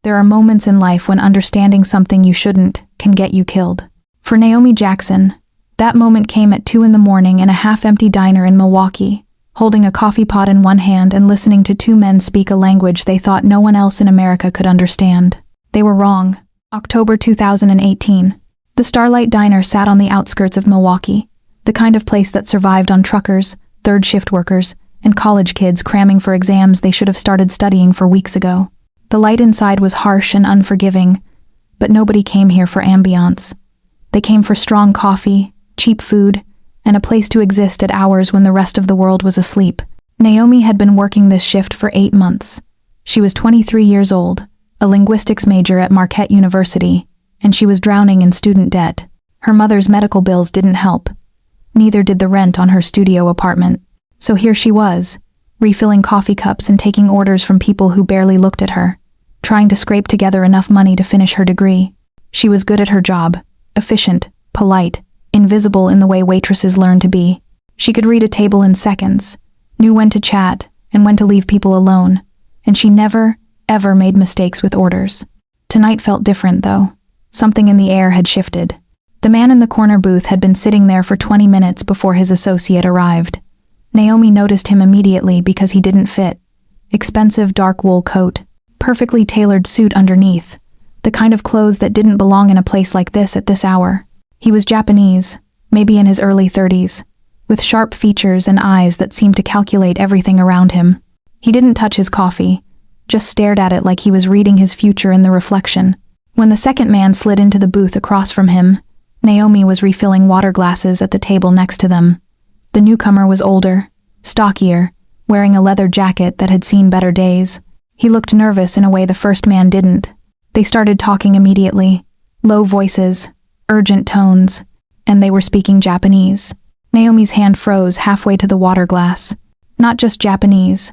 There are moments in life when understanding something you shouldn't can get you killed. For Naomi Jackson, that moment came at 2 a.m. in a half-empty diner in Milwaukee, holding a coffee pot in one hand and listening to two men speak a language they thought no one else in America could understand. They were wrong. October 2018. The Starlight Diner sat on the outskirts of Milwaukee, the kind of place that survived on truckers, third-shift workers, and college kids cramming for exams they should have started studying for weeks ago. The light inside was harsh and unforgiving, but nobody came here for ambiance. They came for strong coffee, cheap food, and a place to exist at hours when the rest of the world was asleep. Naomi had been working this shift for 8 months. She was 23 years old, a linguistics major at Marquette University, and she was drowning in student debt. Her mother's medical bills didn't help. Neither did the rent on her studio apartment. So here she was, refilling coffee cups and taking orders from people who barely looked at her, trying to scrape together enough money to finish her degree. She was good at her job, efficient, polite, invisible in the way waitresses learn to be. She could read a table in seconds, knew when to chat and when to leave people alone, and she never, ever made mistakes with orders. Tonight felt different, though. Something in the air had shifted. The man in the corner booth had been sitting there for 20 minutes before his associate arrived. Naomi noticed him immediately because he didn't fit. Expensive dark wool coat, perfectly tailored suit underneath, the kind of clothes that didn't belong in a place like this at this hour. He was Japanese, maybe in his early 30s, with sharp features and eyes that seemed to calculate everything around him. He didn't touch his coffee, just stared at it like he was reading his future in the reflection. When the second man slid into the booth across from him, Naomi was refilling water glasses at the table next to them. The newcomer was older, stockier, wearing a leather jacket that had seen better days. He looked nervous in a way the first man didn't. They started talking immediately, low voices, urgent tones, and they were speaking Japanese. Naomi's hand froze halfway to the water glass. Not just Japanese,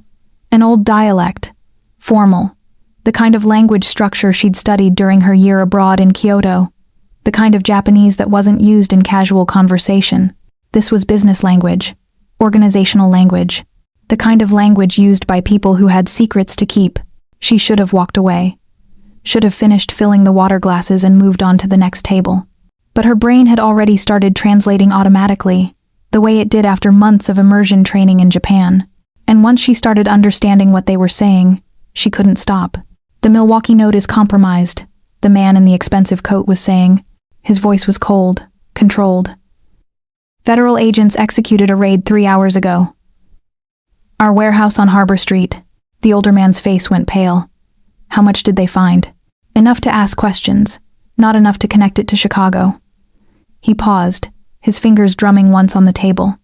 an old dialect, formal, the kind of language structure she'd studied during her year abroad in Kyoto, the kind of Japanese that wasn't used in casual conversation. This was business language, organizational language, the kind of language used by people who had secrets to keep. She should have walked away, should have finished filling the water glasses and moved on to the next table. But her brain had already started translating automatically, the way it did after months of immersion training in Japan. And once she started understanding what they were saying, she couldn't stop. "The Milwaukee note is compromised," the man in the expensive coat was saying. His voice was cold, controlled. "Federal agents executed a raid 3 hours ago. Our warehouse on Harbor Street." The older man's face went pale. How much did they find? Enough to ask questions, not enough to connect it to Chicago. He paused, his fingers drumming once on the table.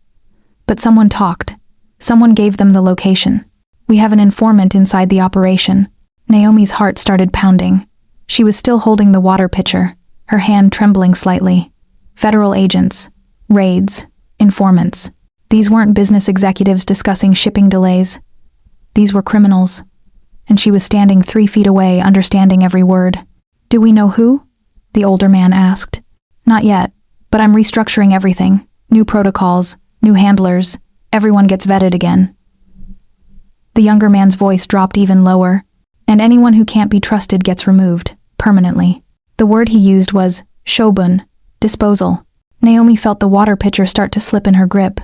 But someone talked. Someone gave them the location. "We have an informant inside the operation." Naomi's heart started pounding. She was still holding the water pitcher, her hand trembling slightly. Federal agents, raids, informants. These weren't business executives discussing shipping delays. These were criminals. And she was standing 3 feet away, understanding every word. "Do we know who?" the older man asked. "Not yet, but I'm restructuring everything. New protocols, new handlers. Everyone gets vetted again." The younger man's voice dropped even lower. "And anyone who can't be trusted gets removed, permanently." The word he used was shobun, disposal. Naomi felt the water pitcher start to slip in her grip.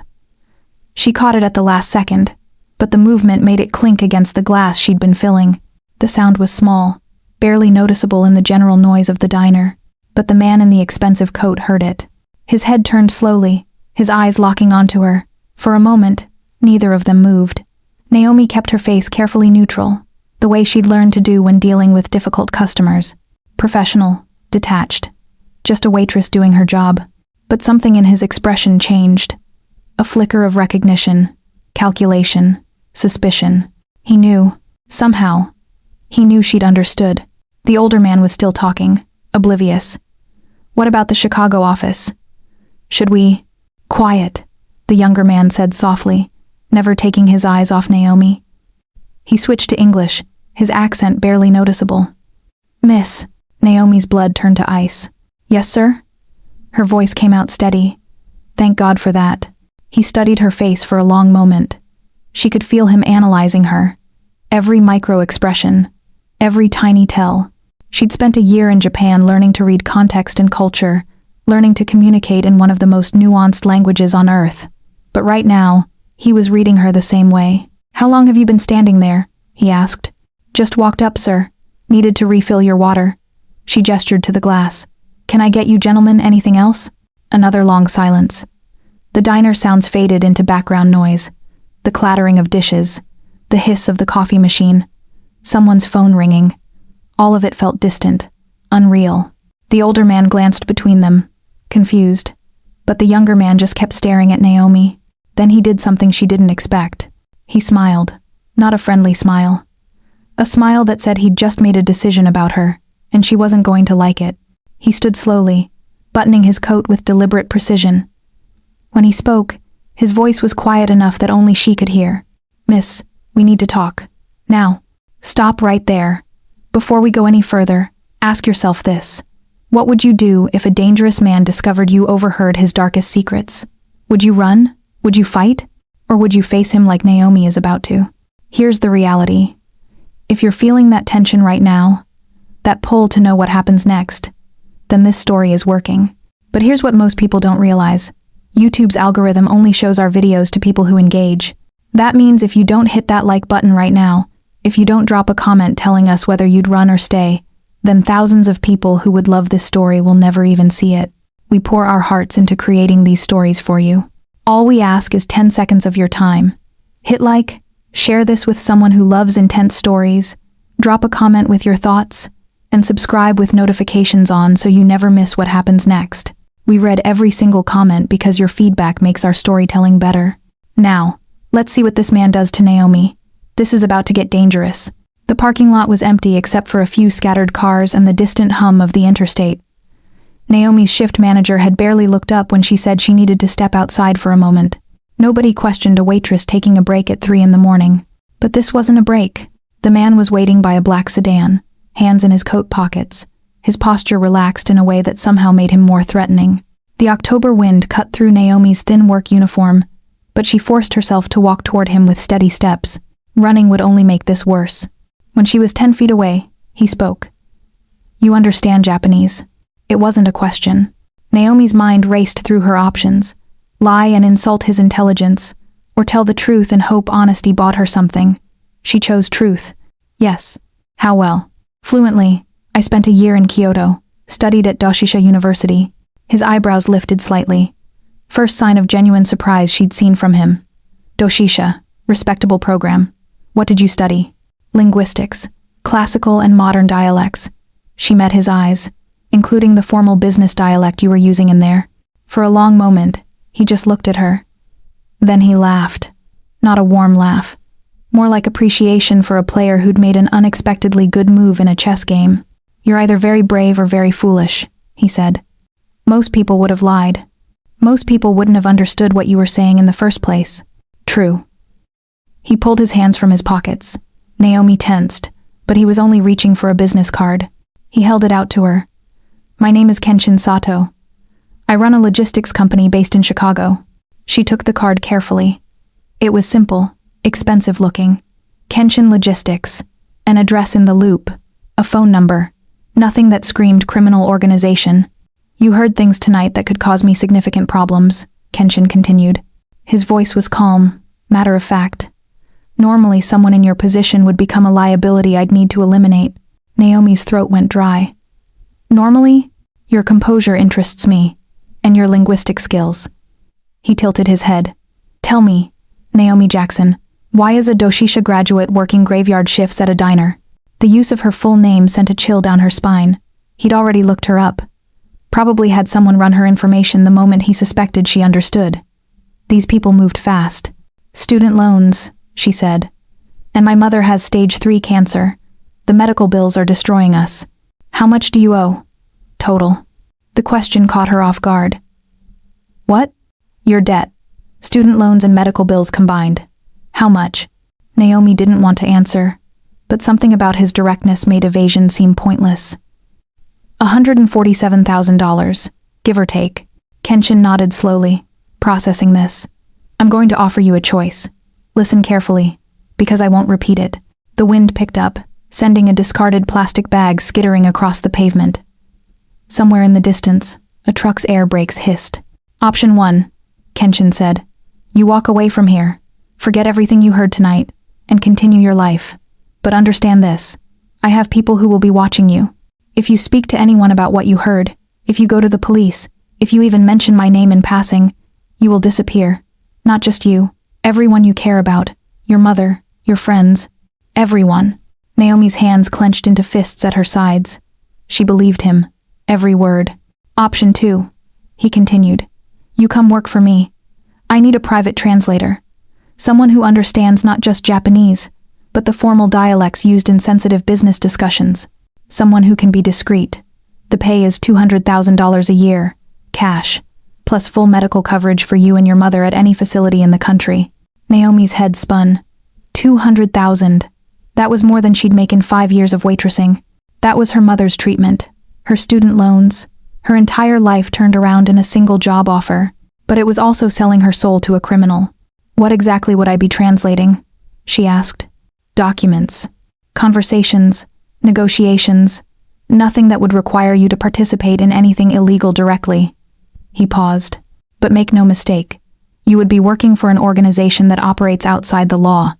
She caught it at the last second, but the movement made it clink against the glass she'd been filling. The sound was small, barely noticeable in the general noise of the diner, but the man in the expensive coat heard it. His head turned slowly, his eyes locking onto her. For a moment, neither of them moved. Naomi kept her face carefully neutral, the way she'd learned to do when dealing with difficult customers. Professional, detached, just a waitress doing her job. But something in his expression changed. A flicker of recognition, calculation, suspicion. He knew, somehow. He knew she'd understood. The older man was still talking, oblivious. "What about the Chicago office? Should we—" "Quiet," the younger man said softly, never taking his eyes off Naomi. He switched to English, his accent barely noticeable. "Miss," Naomi's blood turned to ice. "Yes, sir?" Her voice came out steady. Thank God for that. He studied her face for a long moment. She could feel him analyzing her. Every micro-expression, every tiny tell. She'd spent a year in Japan learning to read context and culture, learning to communicate in one of the most nuanced languages on earth. But right now, he was reading her the same way. "How long have you been standing there?" he asked. "Just walked up, sir. Needed to refill your water." She gestured to the glass. "Can I get you gentlemen anything else?" Another long silence. The diner sounds faded into background noise. The clattering of dishes, the hiss of the coffee machine, someone's phone ringing. All of it felt distant, unreal. The older man glanced between them, confused. But the younger man just kept staring at Naomi. Then he did something she didn't expect. He smiled, not a friendly smile. A smile that said he'd just made a decision about her, and she wasn't going to like it. He stood slowly, buttoning his coat with deliberate precision. When he spoke, his voice was quiet enough that only she could hear. "Miss, we need to talk. Now. Stop right there. Before we go any further, ask yourself this. What would you do if a dangerous man discovered you overheard his darkest secrets? Would you run? Would you fight? Or would you face him like Naomi is about to? Here's the reality. If you're feeling that tension right now, that pull to know what happens next, then this story is working. But here's what most people don't realize. YouTube's algorithm only shows our videos to people who engage. That means if you don't hit that like button right now, if you don't drop a comment telling us whether you'd run or stay, then thousands of people who would love this story will never even see it. We pour our hearts into creating these stories for you. All we ask is 10 seconds of your time. Hit like, share this with someone who loves intense stories, drop a comment with your thoughts, and subscribe with notifications on so you never miss what happens next. We read every single comment because your feedback makes our storytelling better. Now, let's see what this man does to Naomi. This is about to get dangerous. The parking lot was empty except for a few scattered cars and the distant hum of the interstate. Naomi's shift manager had barely looked up when she said she needed to step outside for a moment. Nobody questioned a waitress taking a break at 3 a.m. But this wasn't a break. The man was waiting by a black sedan, hands in his coat pockets, his posture relaxed in a way that somehow made him more threatening. The October wind cut through Naomi's thin work uniform, but she forced herself to walk toward him with steady steps. Running would only make this worse. When she was 10 feet away, he spoke. "You understand Japanese." It wasn't a question. Naomi's mind raced through her options. Lie and insult his intelligence, or tell the truth and hope honesty bought her something. She chose truth. "Yes." "How well?" "Fluently. I spent a year in Kyoto, studied at Doshisha University." His eyebrows lifted slightly. First sign of genuine surprise she'd seen from him. "Doshisha, respectable program. What did you study?" "Linguistics, classical and modern dialects." She met his eyes, including the formal business dialect you were using in there. For a long moment, he just looked at her. Then he laughed. Not a warm laugh. More like appreciation for a player who'd made an unexpectedly good move in a chess game. "You're either very brave or very foolish," he said. "Most people would have lied. Most people wouldn't have understood what you were saying in the first place." "True." He pulled his hands from his pockets. Naomi tensed, but he was only reaching for a business card. He held it out to her. "My name is Kenshin Sato. I run a logistics company based in Chicago." She took the card carefully. It was simple, expensive looking. Kenshin Logistics, an address in the loop, a phone number, nothing that screamed criminal organization. "You heard things tonight that could cause me significant problems," Kenshin continued. His voice was calm, matter of fact. "Normally someone in your position would become a liability I'd need to eliminate." Naomi's throat went dry. "Normally, your composure interests me, and your linguistic skills." He tilted his head. "Tell me, Naomi Jackson, why is a Doshisha graduate working graveyard shifts at a diner?" The use of her full name sent a chill down her spine. He'd already looked her up. Probably had someone run her information the moment he suspected she understood. These people moved fast. "Student loans," she said. "And my mother has stage 3 cancer. The medical bills are destroying us. How much do you owe?" "Total." The question caught her off guard. "What?" "Your debt. Student loans and medical bills combined. How much?" Naomi didn't want to answer, but something about his directness made evasion seem pointless. $147,000, give or take. Kenshin nodded slowly, processing this. "I'm going to offer you a choice. Listen carefully, because I won't repeat it." The wind picked up, sending a discarded plastic bag skittering across the pavement. Somewhere in the distance, a truck's air brakes hissed. Option 1, Kenshin said. You walk away from here, forget everything you heard tonight, and continue your life. But understand this, I have people who will be watching you. If you speak to anyone about what you heard, if you go to the police, if you even mention my name in passing, you will disappear. Not just you, everyone you care about, your mother, your friends, everyone. Naomi's hands clenched into fists at her sides. She believed him, every word. Option 2, he continued. You come work for me. I need a private translator. Someone who understands not just Japanese, but the formal dialects used in sensitive business discussions. Someone who can be discreet. The pay is $200,000 a year, cash, plus full medical coverage for you and your mother at any facility in the country. Naomi's head spun. $200,000. That was more than she'd make in 5 years of waitressing. That was her mother's treatment, her student loans, her entire life turned around in a single job offer. But it was also selling her soul to a criminal. What exactly would I be translating? She asked. Documents, conversations, negotiations, nothing that would require you to participate in anything illegal directly. He paused. But make no mistake, you would be working for an organization that operates outside the law.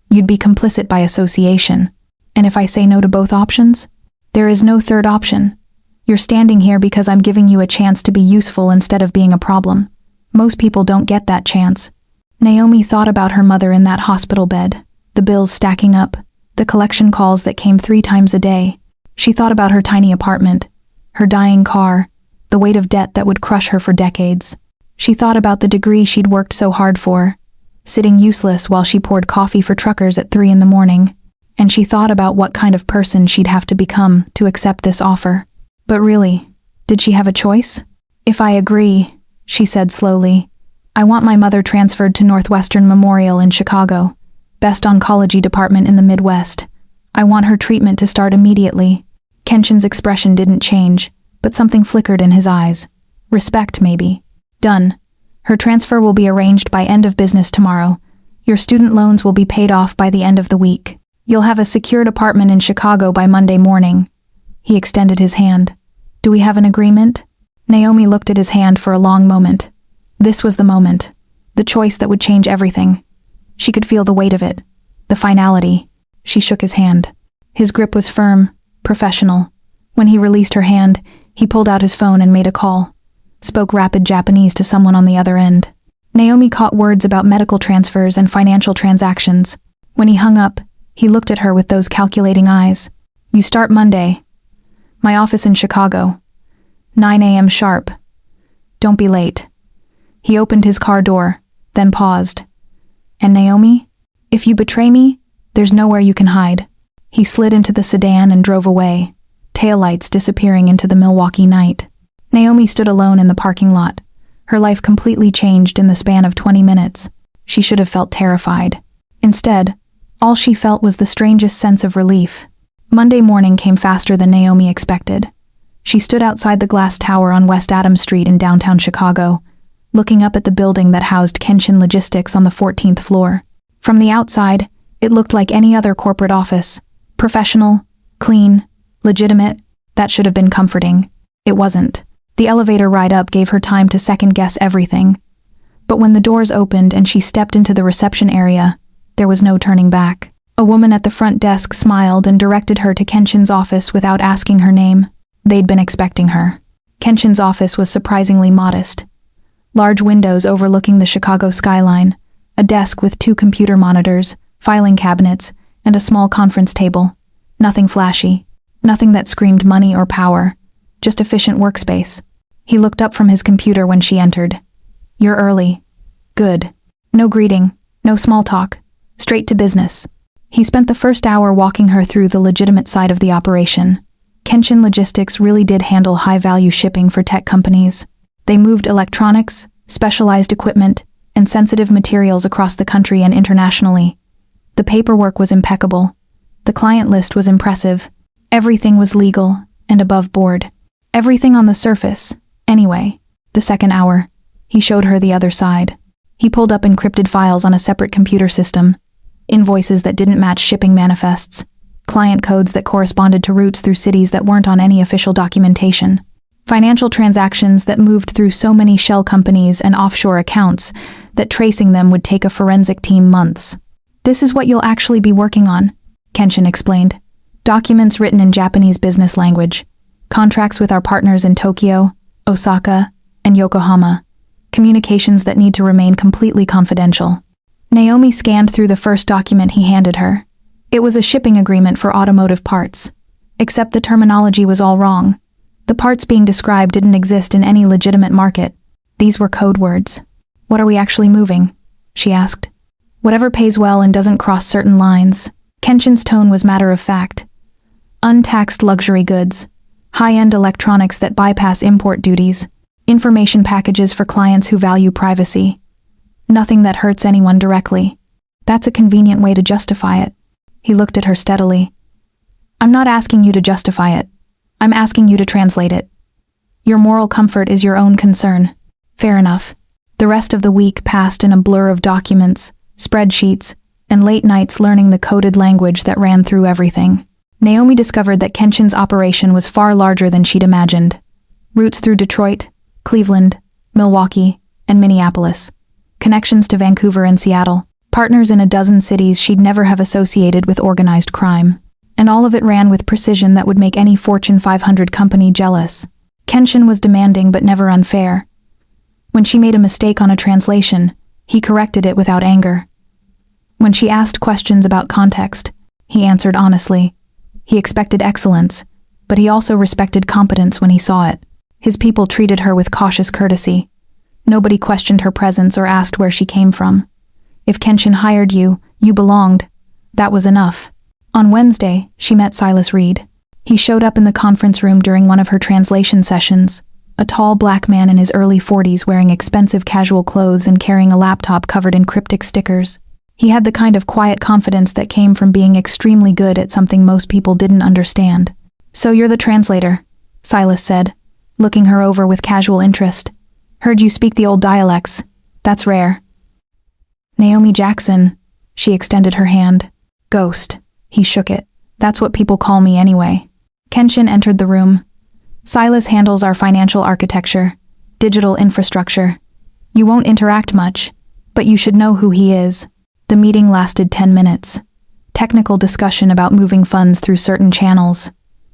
You'd be complicit by association. And if I say no to both options, there is no third option. You're standing here because I'm giving you a chance to be useful instead of being a problem. Most people don't get that chance. Naomi thought about her mother in that hospital bed, the bills stacking up, the collection calls that came 3 times a day. She thought about her tiny apartment, her dying car, the weight of debt that would crush her for decades. She thought about the degree she'd worked so hard for, sitting useless while she poured coffee for truckers at 3 in the morning. And she thought about what kind of person she'd have to become to accept this offer. But really, did she have a choice? If I agree, she said slowly, I want my mother transferred to Northwestern Memorial in Chicago, best oncology department in the Midwest. I want her treatment to start immediately. Kenshin's expression didn't change, but something flickered in his eyes. Respect, maybe. Done. Her transfer will be arranged by end of business tomorrow. Your student loans will be paid off by the end of the week. You'll have a secured apartment in Chicago by Monday morning. He extended his hand. Do we have an agreement? Naomi looked at his hand for a long moment. This was the moment, the choice that would change everything. She could feel the weight of it, the finality. She shook his hand. His grip was firm, professional. When he released her hand, he pulled out his phone and made a call. Spoke rapid Japanese to someone on the other end. Naomi caught words about medical transfers and financial transactions. When he hung up, he looked at her with those calculating eyes. You start Monday. My office in Chicago. 9 a.m. sharp. Don't be late. He opened his car door, then paused. And Naomi, if you betray me, there's nowhere you can hide. He slid into the sedan and drove away, taillights disappearing into the Milwaukee night. Naomi stood alone in the parking lot, her life completely changed in the span of 20 minutes. She should have felt terrified. Instead, all she felt was the strangest sense of relief. Monday morning came faster than Naomi expected. She stood outside the glass tower on West Adams Street in downtown Chicago, looking up at the building that housed Kenshin Logistics on the 14th floor. From the outside, it looked like any other corporate office. Professional, clean, legitimate. That should have been comforting. It wasn't. The elevator ride up gave her time to second-guess everything. But when the doors opened and she stepped into the reception area, there was no turning back. A woman at the front desk smiled and directed her to Kenshin's office without asking her name. They'd been expecting her. Kenshin's office was surprisingly modest. Large windows overlooking the Chicago skyline, a desk with 2 computer monitors, filing cabinets, and a small conference table. Nothing flashy. Nothing that screamed money or power. Just efficient workspace. He looked up from his computer when she entered. You're early. Good. No greeting. No small talk. Straight to business. He spent the first hour walking her through the legitimate side of the operation. Kenshin Logistics really did handle high-value shipping for tech companies. They moved electronics, specialized equipment, and sensitive materials across the country and internationally. The paperwork was impeccable. The client list was impressive. Everything was legal and above board. Everything on the surface, anyway. The second hour, he showed her the other side. He pulled up encrypted files on a separate computer system. Invoices that didn't match shipping manifests. client codes that corresponded to routes through cities that weren't on any official documentation, financial transactions that moved through so many shell companies and offshore accounts that tracing them would take a forensic team months. This is what you'll actually be working on, Kenshin explained. Documents written in Japanese business language, contracts with our partners in Tokyo, Osaka, and Yokohama, communications that need to remain completely confidential. Naomi scanned through the first document he handed her. It was a shipping agreement for automotive parts. Except the terminology was all wrong. The parts being described didn't exist in any legitimate market. These were code words. What are we actually moving? She asked. Whatever pays well and doesn't cross certain lines. Kenshin's tone was matter of fact. Untaxed luxury goods. High-end electronics that bypass import duties. Information packages for clients who value privacy. Nothing that hurts anyone directly. That's a convenient way to justify it. He looked at her steadily. I'm not asking you to justify it. I'm asking you to translate it. Your moral comfort is your own concern. Fair enough. The rest of the week passed in a blur of documents, spreadsheets, and late nights learning the coded language that ran through everything. Naomi discovered that Kenshin's operation was far larger than she'd imagined. Routes through Detroit, Cleveland, Milwaukee, and Minneapolis. Connections to Vancouver and Seattle. Partners in a dozen cities she'd never have associated with organized crime. And all of it ran with precision that would make any Fortune 500 company jealous. Kenshin was demanding but never unfair. When she made a mistake on a translation, he corrected it without anger. When she asked questions about context, he answered honestly. He expected excellence, but he also respected competence when he saw it. His people treated her with cautious courtesy. Nobody questioned her presence or asked where she came from. If Kenshin hired you, you belonged. That was enough. On Wednesday, she met Silas Reed. He showed up in the conference room during one of her translation sessions, a tall black man in his early 40s wearing expensive casual clothes and carrying a laptop covered in cryptic stickers. He had the kind of quiet confidence that came from being extremely good at something most people didn't understand. So you're the translator, Silas said, looking her over with casual interest. Heard you speak the old dialects. That's rare. Naomi Jackson, she extended her hand. Ghost. He shook it. That's what people call me anyway. Kenshin entered the room. Silas handles our financial architecture, digital infrastructure. You won't interact much, but you should know who he is. The meeting lasted 10 minutes. Technical discussion about moving funds through certain channels.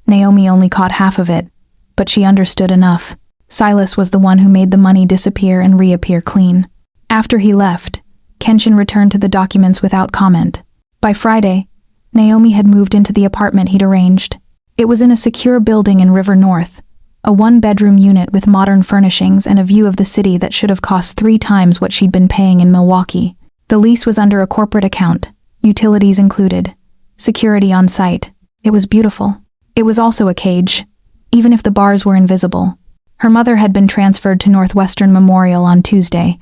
Naomi only caught half of it, but she understood enough. Silas was the one who made the money disappear and reappear clean. After he left, Kenshin returned to the documents without comment. By Friday, Naomi had moved into the apartment he'd arranged. It was in a secure building in River North, a one-bedroom unit with modern furnishings and a view of the city that should have cost 3 times what she'd been paying in Milwaukee. The lease was under a corporate account, utilities included, security on site. It was beautiful. It was also a cage, even if the bars were invisible. Her mother had been transferred to Northwestern Memorial on Tuesday,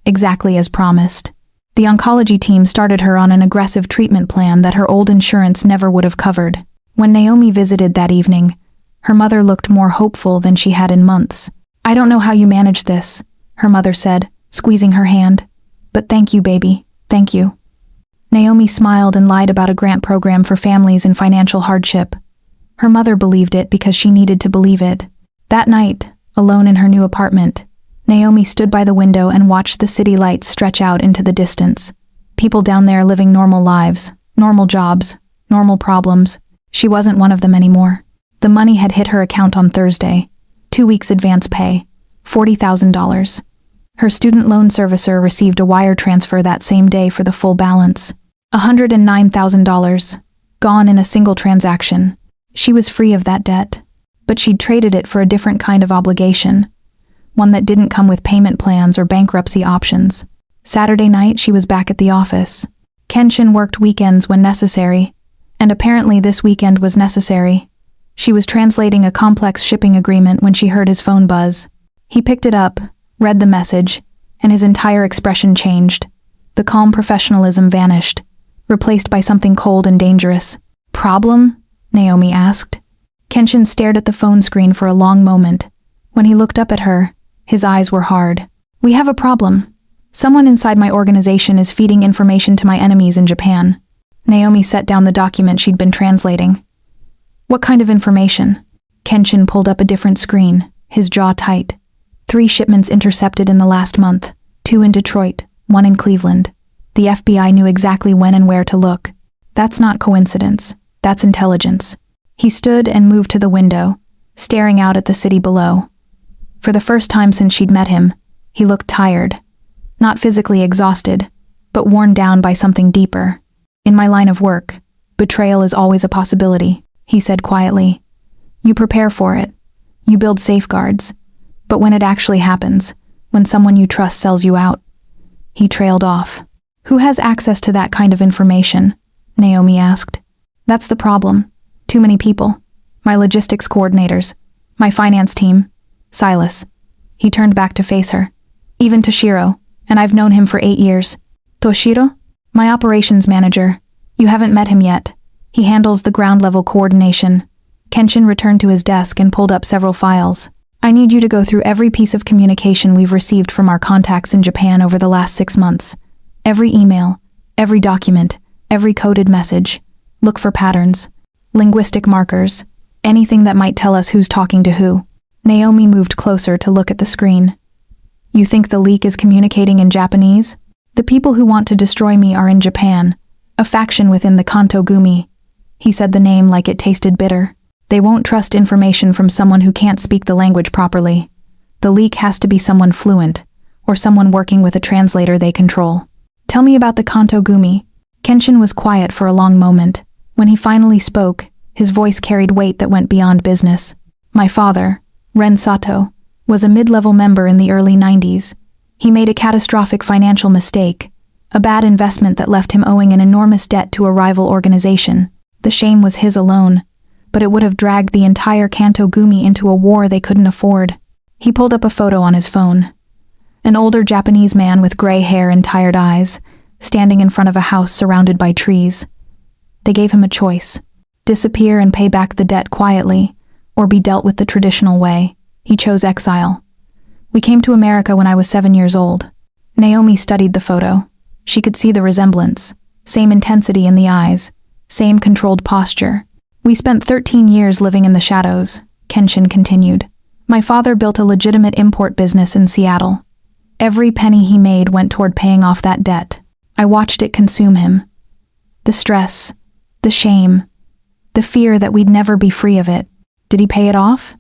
exactly as promised. The oncology team started her on an aggressive treatment plan that her old insurance never would have covered. When Naomi visited that evening, her mother looked more hopeful than she had in months. I don't know how you managed this, her mother said, squeezing her hand. But thank you, baby. Thank you. Naomi smiled and lied about a grant program for families in financial hardship. Her mother believed it because she needed to believe it. That night, alone in her new apartment, Naomi stood by the window and watched the city lights stretch out into the distance. People down there living normal lives, normal jobs, normal problems. She wasn't one of them anymore. The money had hit her account on Thursday. 2 weeks advance pay, $40,000. Her student loan servicer received a wire transfer that same day for the full balance. $109,000, gone in a single transaction. She was free of that debt, but she'd traded it for a different kind of obligation, one that didn't come with payment plans or bankruptcy options. Saturday night, she was back at the office. Kenshin worked weekends when necessary, and apparently this weekend was necessary. She was translating a complex shipping agreement when she heard his phone buzz. He picked it up, read the message, and his entire expression changed. The calm professionalism vanished, replaced by something cold and dangerous. Problem? Naomi asked. Kenshin stared at the phone screen for a long moment. When he looked up at her, his eyes were hard. We have a problem. Someone inside my organization is feeding information to my enemies in Japan. Naomi set down the document she'd been translating. What kind of information? Kenshin pulled up a different screen, his jaw tight. 3 shipments intercepted in the last month, 2 in Detroit, 1 in Cleveland. The FBI knew exactly when and where to look. That's not coincidence. That's intelligence. He stood and moved to the window, staring out at the city below. For the first time since she'd met him, he looked tired. Not physically exhausted, but worn down by something deeper. In my line of work, betrayal is always a possibility, he said quietly. You prepare for it. You build safeguards. But when it actually happens, when someone you trust sells you out. He trailed off. Who has access to that kind of information? Naomi asked. That's the problem. Too many people. My logistics coordinators. My finance team. Silas. He turned back to face her. Even Toshiro, and I've known him for 8 years. Toshiro? My operations manager. You haven't met him yet. He handles the ground-level coordination. Kenshin returned to his desk and pulled up several files. I need you to go through every piece of communication we've received from our contacts in Japan over the last 6 months. Every email, every document, every coded message. Look for patterns, linguistic markers, anything that might tell us who's talking to who. Naomi moved closer to look at the screen. You think the leak is communicating in Japanese? The people who want to destroy me are in Japan, a faction within the Kanto Gumi. He said the name like it tasted bitter. They won't trust information from someone who can't speak the language properly. The leak has to be someone fluent, or someone working with a translator they control. Tell me about the Kanto Gumi. Kenshin was quiet for a long moment. When he finally spoke, his voice carried weight that went beyond business. My father, Ren Sato, was a mid-level member in the early 90s. He made a catastrophic financial mistake, a bad investment that left him owing an enormous debt to a rival organization. The shame was his alone, but it would have dragged the entire Kanto Gumi into a war they couldn't afford. He pulled up a photo on his phone. An older Japanese man with gray hair and tired eyes, standing in front of a house surrounded by trees. They gave him a choice: disappear and pay back the debt quietly, or be dealt with the traditional way. He chose exile. We came to America when I was 7 years old. Naomi studied the photo. She could see the resemblance, same intensity in the eyes, same controlled posture. We spent 13 years living in the shadows, Kenshin continued. My father built a legitimate import business in Seattle. Every penny he made went toward paying off that debt. I watched it consume him. The stress, the shame, the fear that we'd never be free of it. Did he pay it off?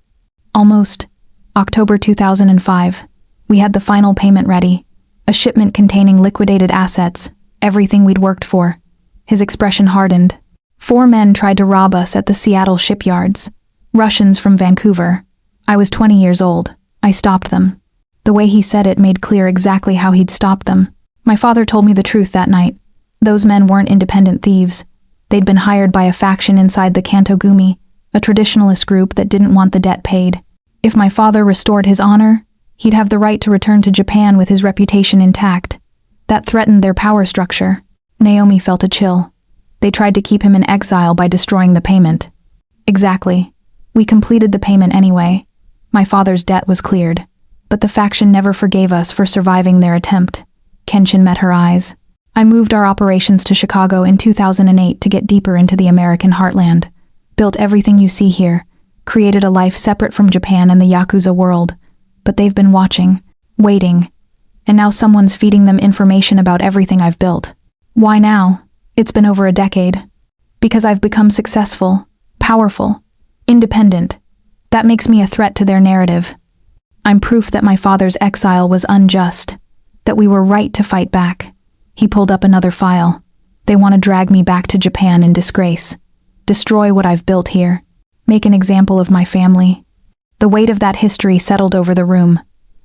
Almost. October 2005. We had the final payment ready. A shipment containing liquidated assets, everything we'd worked for. His expression hardened. 4 men tried to rob us at the Seattle shipyards. Russians from Vancouver. I was 20 years old. I stopped them. The way he said it made clear exactly how he'd stopped them. My father told me the truth that night. Those men weren't independent thieves. They'd been hired by a faction inside the Kanto Gumi, a traditionalist group that didn't want the debt paid. If my father restored his honor, he'd have the right to return to Japan with his reputation intact. That threatened their power structure. Naomi felt a chill. They tried to keep him in exile by destroying the payment. Exactly. We completed the payment anyway. My father's debt was cleared. But the faction never forgave us for surviving their attempt. Kenshin met her eyes. I moved our operations to Chicago in 2008 to get deeper into the American heartland. Built everything you see here. Created a life separate from Japan and the Yakuza world. But they've been watching, waiting. And now someone's feeding them information about everything I've built. Why now? It's been over a decade. Because I've become successful, powerful, independent. That makes me a threat to their narrative. I'm proof that my father's exile was unjust, that we were right to fight back. He pulled up another file. They want to drag me back to Japan in disgrace. Destroy what I've built here. Make an example of my family. The weight of that history settled over the room.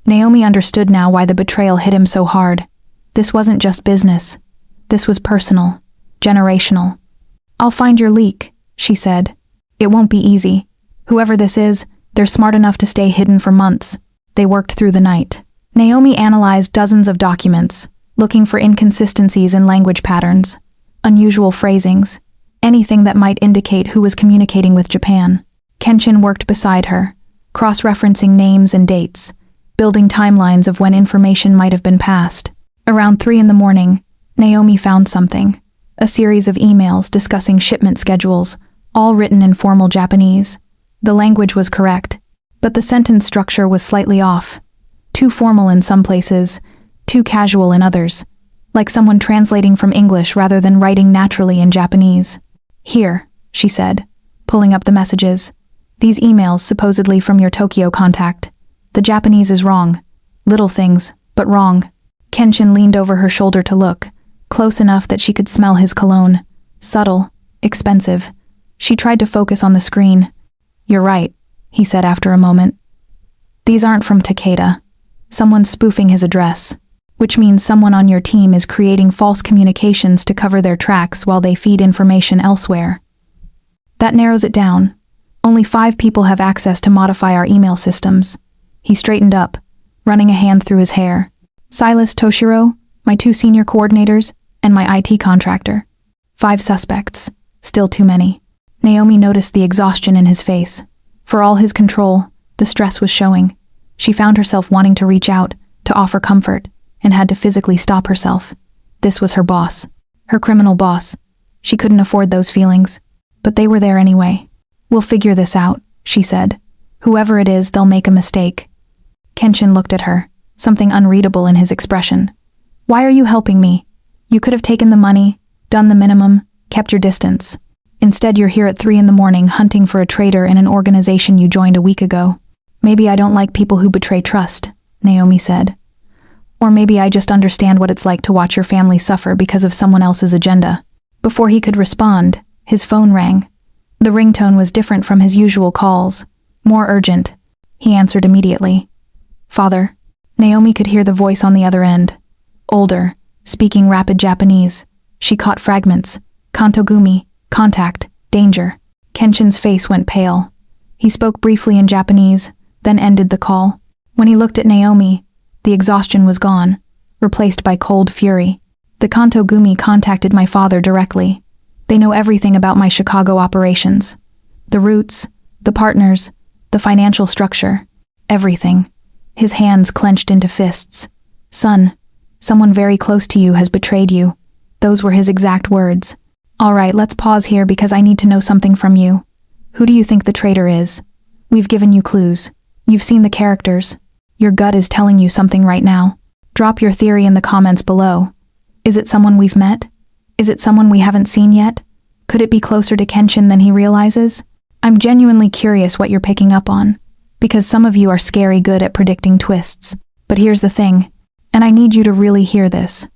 Naomi understood now why the betrayal hit him so hard. This wasn't just business. This was personal, generational. I'll find your leak, she said. It won't be easy. Whoever this is, they're smart enough to stay hidden for months. They worked through the night. Naomi analyzed dozens of documents, looking for inconsistencies in language patterns, unusual phrasings, anything that might indicate who was communicating with Japan. Kenshin worked beside her, cross-referencing names and dates, building timelines of when information might have been passed. Around 3 in the morning, Naomi found something. A series of emails discussing shipment schedules, all written in formal Japanese. The language was correct, but the sentence structure was slightly off. Too formal in some places, too casual in others, like someone translating from English rather than writing naturally in Japanese. "Here," she said, pulling up the messages. "These emails supposedly from your Tokyo contact. The Japanese is wrong. Little things, but wrong." Kenshin leaned over her shoulder to look, close enough that she could smell his cologne. Subtle, expensive. She tried to focus on the screen. "You're right," he said after a moment. "These aren't from Takeda. Someone's spoofing his address, which means someone on your team is creating false communications to cover their tracks while they feed information elsewhere. That narrows it down. Only 5 people have access to modify our email systems." He straightened up, running a hand through his hair. "Silas, Toshiro, my 2 senior coordinators, and my IT contractor. 5 suspects. Still too many." Naomi noticed the exhaustion in his face. For all his control, the stress was showing. She found herself wanting to reach out, to offer comfort, and had to physically stop herself. This was her boss. Her criminal boss. She couldn't afford those feelings. But they were there anyway. "We'll figure this out," she said. "Whoever it is, they'll make a mistake." Kenshin looked at her, something unreadable in his expression. "Why are you helping me? You could have taken the money, done the minimum, kept your distance. Instead, you're here at 3 a.m. hunting for a traitor in an organization you joined a week ago." "Maybe I don't like people who betray trust," Naomi said. "Or maybe I just understand what it's like to watch your family suffer because of someone else's agenda." Before he could respond, his phone rang. The ringtone was different from his usual calls, more urgent. He answered immediately. "Father." Naomi could hear the voice on the other end. Older, speaking rapid Japanese. She caught fragments. "Kantogumi, contact, danger." Kenshin's face went pale. He spoke briefly in Japanese, then ended the call. When he looked at Naomi, the exhaustion was gone, replaced by cold fury. "The Kantogumi contacted my father directly. They know everything about my Chicago operations. The routes, the partners, the financial structure. Everything." His hands clenched into fists. "Son, someone very close to you has betrayed you." Those were his exact words. "All right, let's pause here because I need to know something from you. Who do you think the traitor is? We've given you clues. You've seen the characters. Your gut is telling you something right now. Drop your theory in the comments below. Is it someone we've met? Is it someone we haven't seen yet? Could it be closer to Kenshin than he realizes? I'm genuinely curious what you're picking up on, because some of you are scary good at predicting twists. But here's the thing, and I need you to really hear this.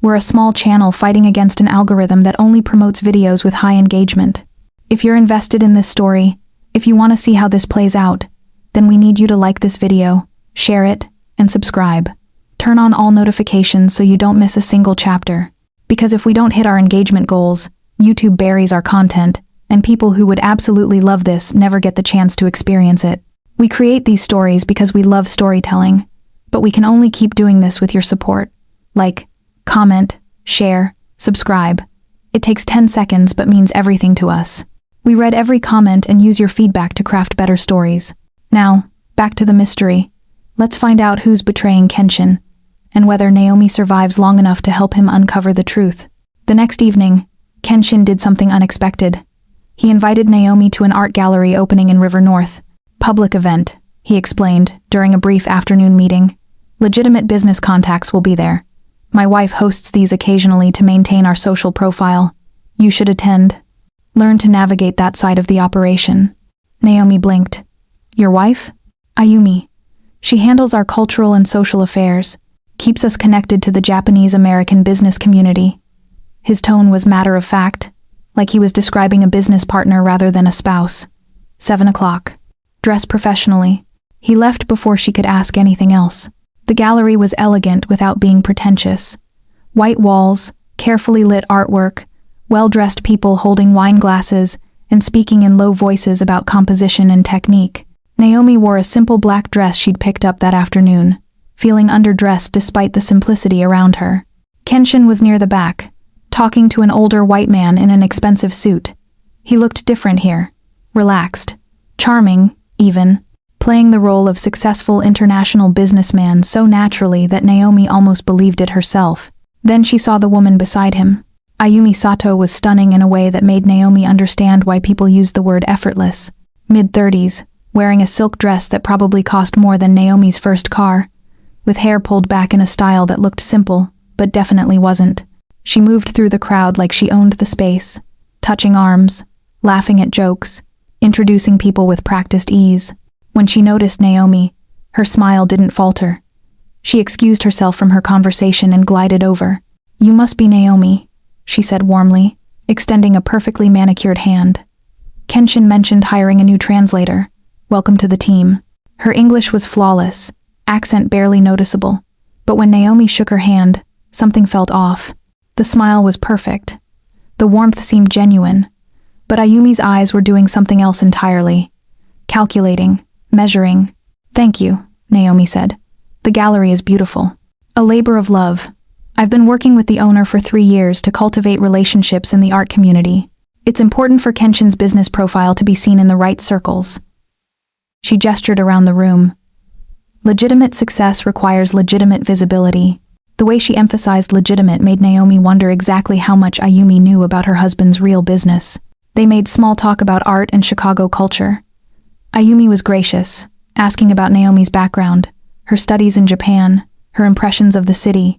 We're a small channel fighting against an algorithm that only promotes videos with high engagement. If you're invested in this story, if you want to see how this plays out, then we need you to like this video, share it, and subscribe. Turn on all notifications so you don't miss a single chapter. Because if we don't hit our engagement goals, YouTube buries our content, and people who would absolutely love this never get the chance to experience it. We create these stories because we love storytelling, but we can only keep doing this with your support. Like, comment, share, subscribe. It takes 10 seconds but means everything to us. We read every comment and use your feedback to craft better stories. Now, back to the mystery. Let's find out who's betraying Kenshin, and whether Naomi survives long enough to help him uncover the truth. The next evening, Kenshin did something unexpected. He invited Naomi to an art gallery opening in River North. "Public event," he explained during a brief afternoon meeting. "Legitimate business contacts will be there. My wife hosts these occasionally to maintain our social profile. You should attend. Learn to navigate that side of the operation." Naomi blinked. "Your wife?" "Ayumi. She handles our cultural and social affairs, keeps us connected to the Japanese-American business community." His tone was matter-of-fact, like he was describing a business partner rather than a spouse. 7 o'clock. Dress professionally. He left before she could ask anything else. The gallery was elegant without being pretentious. White walls, carefully lit artwork, well-dressed people holding wine glasses and speaking in low voices about composition and technique. Naomi wore a simple black dress she'd picked up that afternoon, feeling underdressed despite the simplicity around her. Kenshin was near the back, talking to an older white man in an expensive suit. He looked different here, relaxed, charming, even, playing the role of successful international businessman so naturally that Naomi almost believed it herself. Then she saw the woman beside him. Ayumi Sato was stunning in a way that made Naomi understand why people used the word effortless. Mid-30s, wearing a silk dress that probably cost more than Naomi's first car, with hair pulled back in a style that looked simple, but definitely wasn't. She moved through the crowd like she owned the space, touching arms, laughing at jokes, introducing people with practiced ease. When she noticed Naomi, her smile didn't falter. She excused herself from her conversation and glided over. "You must be Naomi," she said warmly, extending a perfectly manicured hand. Kenshin mentioned hiring a new translator. "Welcome to the team." Her English was flawless, accent barely noticeable, but when Naomi shook her hand, something felt off. The smile was perfect. The warmth seemed genuine, but Ayumi's eyes were doing something else entirely. Calculating, measuring. "Thank you," Naomi said. "The gallery is beautiful. A labor of love. I've been working with the owner for 3 years to cultivate relationships in the art community. It's important for Kenshin's business profile to be seen in the right circles." She gestured around the room. Legitimate success requires legitimate visibility. The way she emphasized legitimate made Naomi wonder exactly how much Ayumi knew about her husband's real business. They made small talk about art and Chicago culture. Ayumi was gracious, asking about Naomi's background, her studies in Japan, her impressions of the city.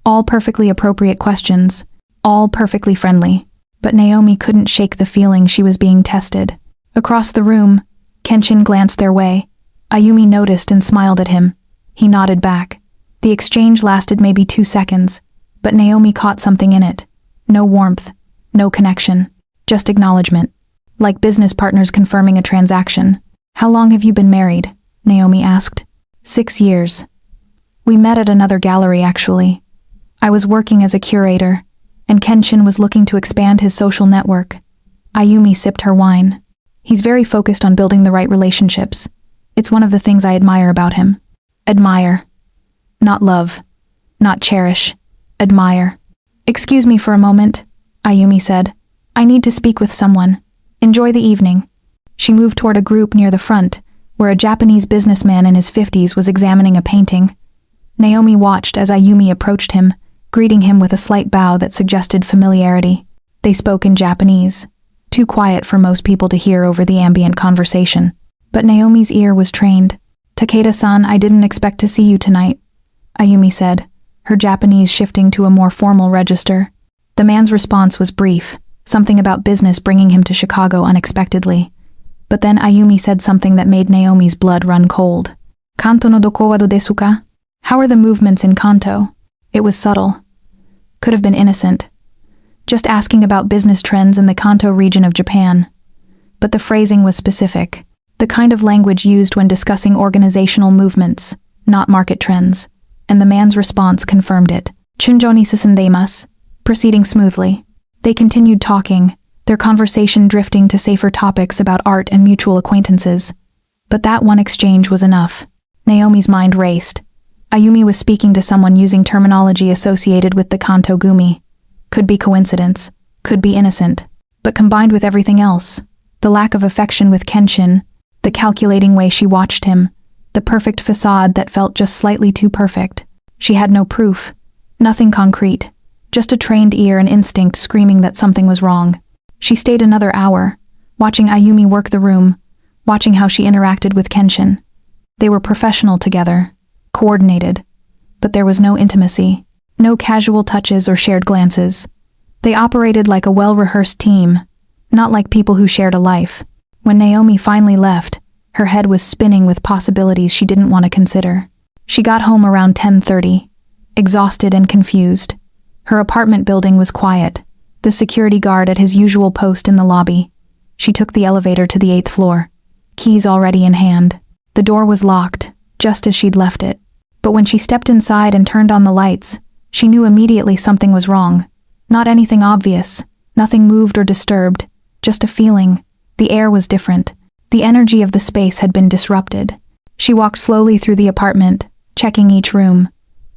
All perfectly appropriate questions, all perfectly friendly. But Naomi couldn't shake the feeling she was being tested. Across the room, Kenshin glanced their way. Ayumi noticed and smiled at him. He nodded back. The exchange lasted maybe 2 seconds, but Naomi caught something in it. No warmth, no connection, just acknowledgement, like business partners confirming a transaction. "How long have you been married?" Naomi asked. 6 years. "We met at another gallery, actually. I was working as a curator, and Kenshin was looking to expand his social network." Ayumi sipped her wine. "He's very focused on building the right relationships. It's one of the things I admire about him." Admire. Not love. Not cherish. Admire. "Excuse me for a moment," Ayumi said. "I need to speak with someone. Enjoy the evening." She moved toward a group near the front, where a Japanese businessman in his 50s was examining a painting. Naomi watched as Ayumi approached him, greeting him with a slight bow that suggested familiarity. They spoke in Japanese, too quiet for most people to hear over the ambient conversation. But Naomi's ear was trained. "Takeda-san, I didn't expect to see you tonight," Ayumi said, her Japanese shifting to a more formal register. The man's response was brief, something about business bringing him to Chicago unexpectedly. But then Ayumi said something that made Naomi's blood run cold. "Kanto no doko wa do desu ka?" How are the movements in Kanto? It was subtle. Could have been innocent. Just asking about business trends in the Kanto region of Japan. But the phrasing was specific. The kind of language used when discussing organizational movements, not market trends. And the man's response confirmed it. "Chunjo ni susundeimasu," proceeding smoothly. They continued talking, their conversation drifting to safer topics about art and mutual acquaintances. But that one exchange was enough. Naomi's mind raced. Ayumi was speaking to someone using terminology associated with the Kanto gumi. Could be coincidence, could be innocent. But combined with everything else, the lack of affection with Kenshin, the calculating way she watched him, the perfect facade that felt just slightly too perfect. She had no proof, nothing concrete, just a trained ear and instinct screaming that something was wrong. She stayed another hour, watching Ayumi work the room, watching how she interacted with Kenshin. They were professional together, coordinated, but there was no intimacy, no casual touches or shared glances. They operated like a well-rehearsed team, not like people who shared a life. When Naomi finally left, her head was spinning with possibilities she didn't want to consider. She got home around 10:30, exhausted and confused. Her apartment building was quiet, the security guard at his usual post in the lobby. She took the elevator to the 8th floor, keys already in hand. The door was locked, just as she'd left it. But when she stepped inside and turned on the lights, she knew immediately something was wrong. Not anything obvious, nothing moved or disturbed, just a feeling. The air was different. The energy of the space had been disrupted. She walked slowly through the apartment, checking each room.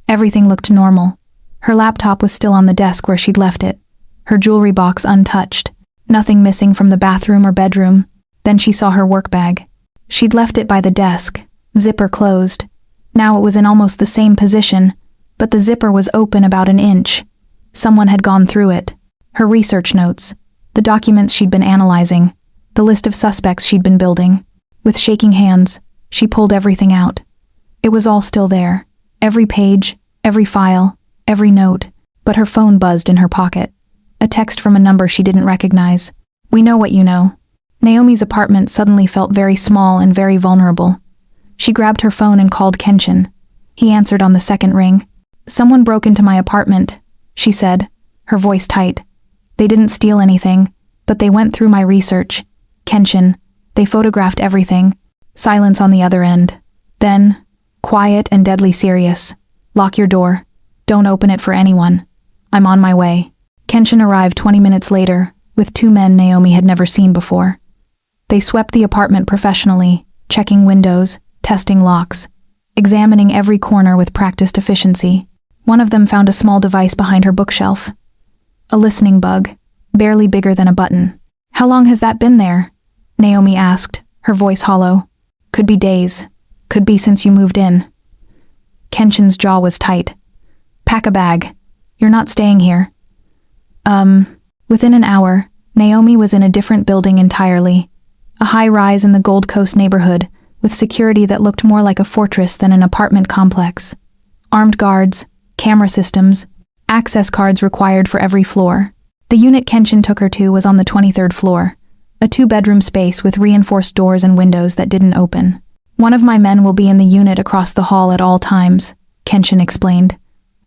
Everything looked normal. Her laptop was still on the desk where she'd left it, her jewelry box untouched, nothing missing from the bathroom or bedroom. Then she saw her work bag. She'd left it by the desk, zipper closed. Now it was in almost the same position, but the zipper was open about an inch. Someone had gone through it. Her research notes, the documents she'd been analyzing, the list of suspects she'd been building. With shaking hands, she pulled everything out. It was all still there. Every page, every file, every note. But her phone buzzed in her pocket. A text from a number she didn't recognize. "We know what you know." Naomi's apartment suddenly felt very small and very vulnerable. She grabbed her phone and called Kenshin. He answered on the second ring. "Someone broke into my apartment," she said, her voice tight. "They didn't steal anything, but they went through my research. Kenshin, they photographed everything." Silence on the other end. Then, quiet and deadly serious. "Lock your door. Don't open it for anyone. I'm on my way." Kenshin arrived 20 minutes later, with two men Naomi had never seen before. They swept the apartment professionally, checking windows, testing locks, examining every corner with practiced efficiency. One of them found a small device behind her bookshelf. A listening bug, barely bigger than a button. "How long has that been there?" Naomi asked, her voice hollow. "Could be days. Could be since you moved in." Kenshin's jaw was tight. "Pack a bag. You're not staying here." Within an hour, Naomi was in a different building entirely. A high-rise in the Gold Coast neighborhood, with security that looked more like a fortress than an apartment complex. Armed guards, camera systems, access cards required for every floor. The unit Kenshin took her to was on the 23rd floor, a two-bedroom space with reinforced doors and windows that didn't open. "One of my men will be in the unit across the hall at all times," Kenshin explained.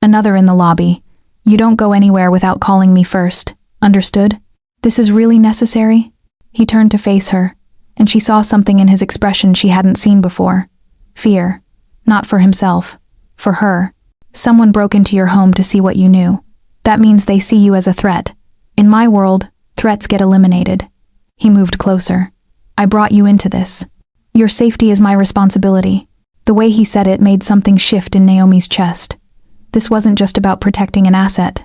"Another in the lobby. You don't go anywhere without calling me first. Understood? This is really necessary?" He turned to face her, and she saw something in his expression she hadn't seen before. Fear. Not for himself. For her. "Someone broke into your home to see what you knew. That means they see you as a threat. In my world, threats get eliminated." He moved closer. "I brought you into this. Your safety is my responsibility." The way he said it made something shift in Naomi's chest. This wasn't just about protecting an asset.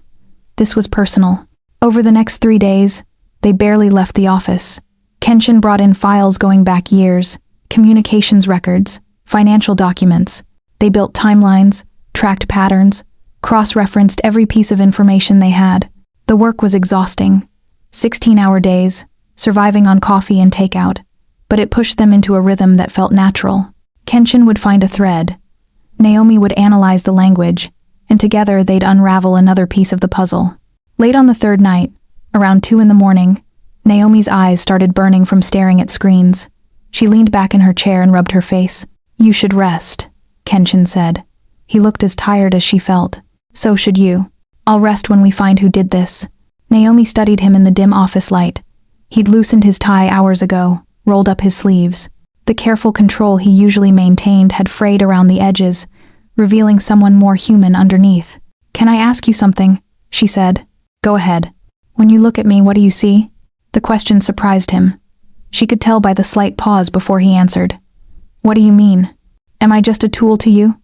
This was personal. Over the next 3 days, they barely left the office. Kenshin brought in files going back years, communications records, financial documents. They built timelines, tracked patterns, cross-referenced every piece of information they had. The work was exhausting. 16-hour days, surviving on coffee and takeout. But it pushed them into a rhythm that felt natural. Kenshin would find a thread. Naomi would analyze the language, and together they'd unravel another piece of the puzzle. Late on the third night, around 2 in the morning, Naomi's eyes started burning from staring at screens. She leaned back in her chair and rubbed her face. "You should rest," Kenshin said. He looked as tired as she felt. "So should you. I'll rest when we find who did this." Naomi studied him in the dim office light. He'd loosened his tie hours ago, rolled up his sleeves. The careful control he usually maintained had frayed around the edges, revealing someone more human underneath. "Can I ask you something?" she said. "Go ahead. When you look at me, what do you see?" The question surprised him. She could tell by the slight pause before he answered. "What do you mean? Am I just a tool to you?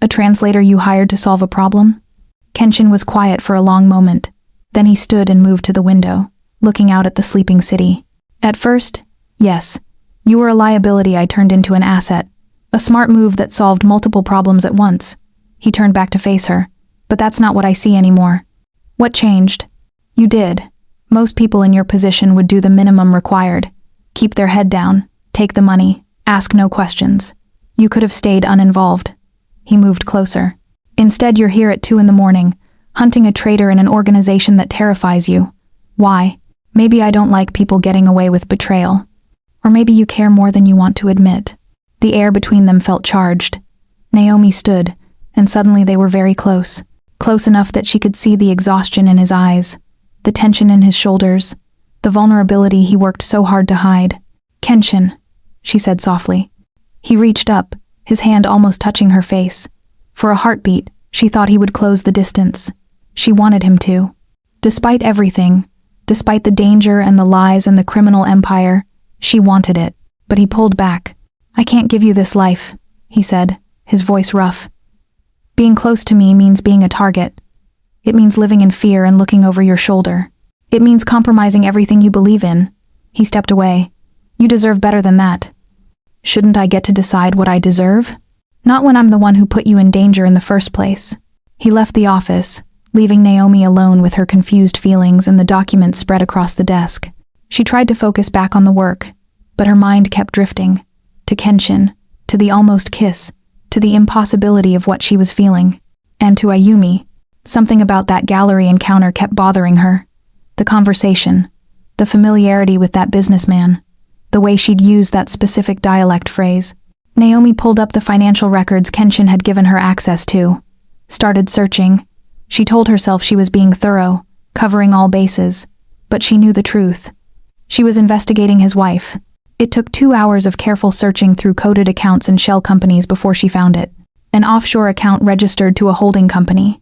A translator you hired to solve a problem?" Kenshin was quiet for a long moment. Then he stood and moved to the window, looking out at the sleeping city. "At first, yes. You were a liability I turned into an asset. A smart move that solved multiple problems at once." He turned back to face her. "But that's not what I see anymore." "What changed?" "You did. Most people in your position would do the minimum required. Keep their head down, take the money, ask no questions. You could have stayed uninvolved." He moved closer. "Instead, you're here at 2 in the morning, hunting a traitor in an organization that terrifies you. Why? Maybe I don't like people getting away with betrayal. Or maybe you care more than you want to admit." The air between them felt charged. Naomi stood, and suddenly they were very close. Close enough that she could see the exhaustion in his eyes, the tension in his shoulders, the vulnerability he worked so hard to hide. "Kenshin," she said softly. He reached up, his hand almost touching her face. For a heartbeat, she thought he would close the distance. She wanted him to. Despite everything, despite the danger and the lies and the criminal empire, she wanted it. But he pulled back. "I can't give you this life," he said, his voice rough. "Being close to me means being a target. It means living in fear and looking over your shoulder. It means compromising everything you believe in." He stepped away. "You deserve better than that." "Shouldn't I get to decide what I deserve?" "Not when I'm the one who put you in danger in the first place." He left the office, leaving Naomi alone with her confused feelings and the documents spread across the desk. She tried to focus back on the work, but her mind kept drifting. To Kenshin, to the almost kiss, to the impossibility of what she was feeling. And to Ayumi. Something about that gallery encounter kept bothering her. The conversation, the familiarity with that businessman, the way she'd used that specific dialect phrase. Naomi pulled up the financial records Kenshin had given her access to. Started searching. She told herself she was being thorough, covering all bases, but she knew the truth. She was investigating his wife. It took 2 hours of careful searching through coded accounts and shell companies before she found it. An offshore account registered to a holding company.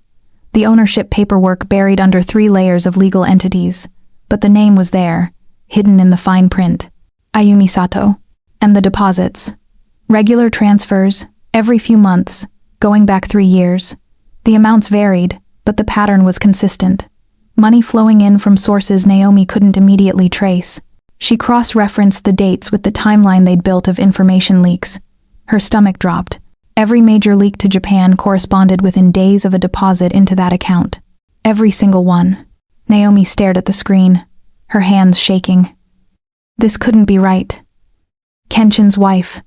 The ownership paperwork buried under 3 layers of legal entities, but the name was there, hidden in the fine print. Ayumi Sato. And the deposits. Regular transfers, every few months, going back 3 years. The amounts varied, but the pattern was consistent. Money flowing in from sources Naomi couldn't immediately trace. She cross-referenced the dates with the timeline they'd built of information leaks. Her stomach dropped. Every major leak to Japan corresponded within days of a deposit into that account. Every single one. Naomi stared at the screen, her hands shaking. This couldn't be right. Kenshin's wife.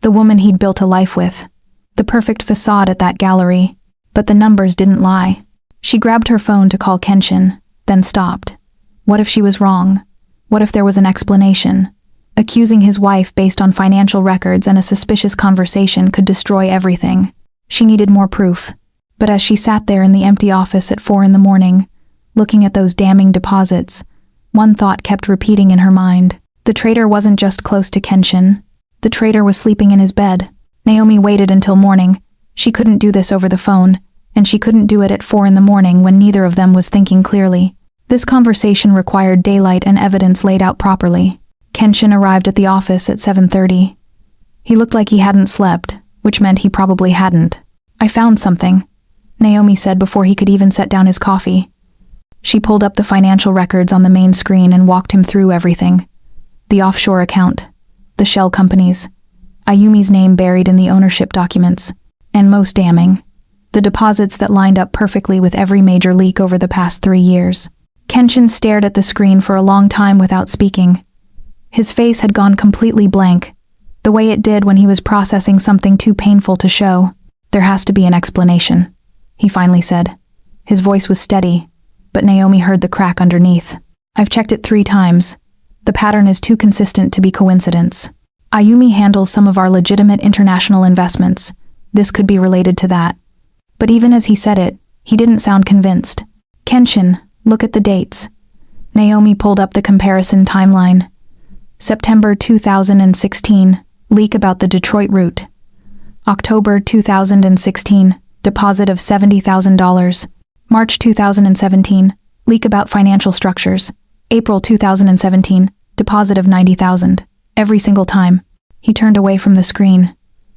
The woman he'd built a life with. The perfect facade at that gallery. But the numbers didn't lie. She grabbed her phone to call Kenshin, then stopped. What if she was wrong? What if there was an explanation? Accusing his wife based on financial records and a suspicious conversation could destroy everything. She needed more proof. But as she sat there in the empty office at 4 a.m, looking at those damning deposits, one thought kept repeating in her mind. The traitor wasn't just close to Kenshin. The traitor was sleeping in his bed. Naomi waited until morning. She couldn't do this over the phone, and she couldn't do it at 4 a.m. when neither of them was thinking clearly. This conversation required daylight and evidence laid out properly. Kenshin arrived at the office at 7:30. He looked like he hadn't slept, which meant he probably hadn't. I found something, Naomi said before he could even set down his coffee. She pulled up the financial records on the main screen and walked him through everything. The offshore account, the shell companies, Ayumi's name buried in the ownership documents, and most damning, the deposits that lined up perfectly with every major leak over the past 3 years. Kenshin stared at the screen for a long time without speaking. His face had gone completely blank, the way it did when he was processing something too painful to show. There has to be an explanation, he finally said. His voice was steady, but Naomi heard the crack underneath. I've checked it 3 times. The pattern is too consistent to be coincidence. Ayumi handles some of our legitimate international investments. This could be related to that. But even as he said it, he didn't sound convinced. Kenshin, look at the dates. Naomi pulled up the comparison timeline. September 2016, leak about the Detroit route. October 2016, deposit of $70,000. March 2017, leak about financial structures. April 2017, deposit of $90,000. Every single time. He turned away from the screen.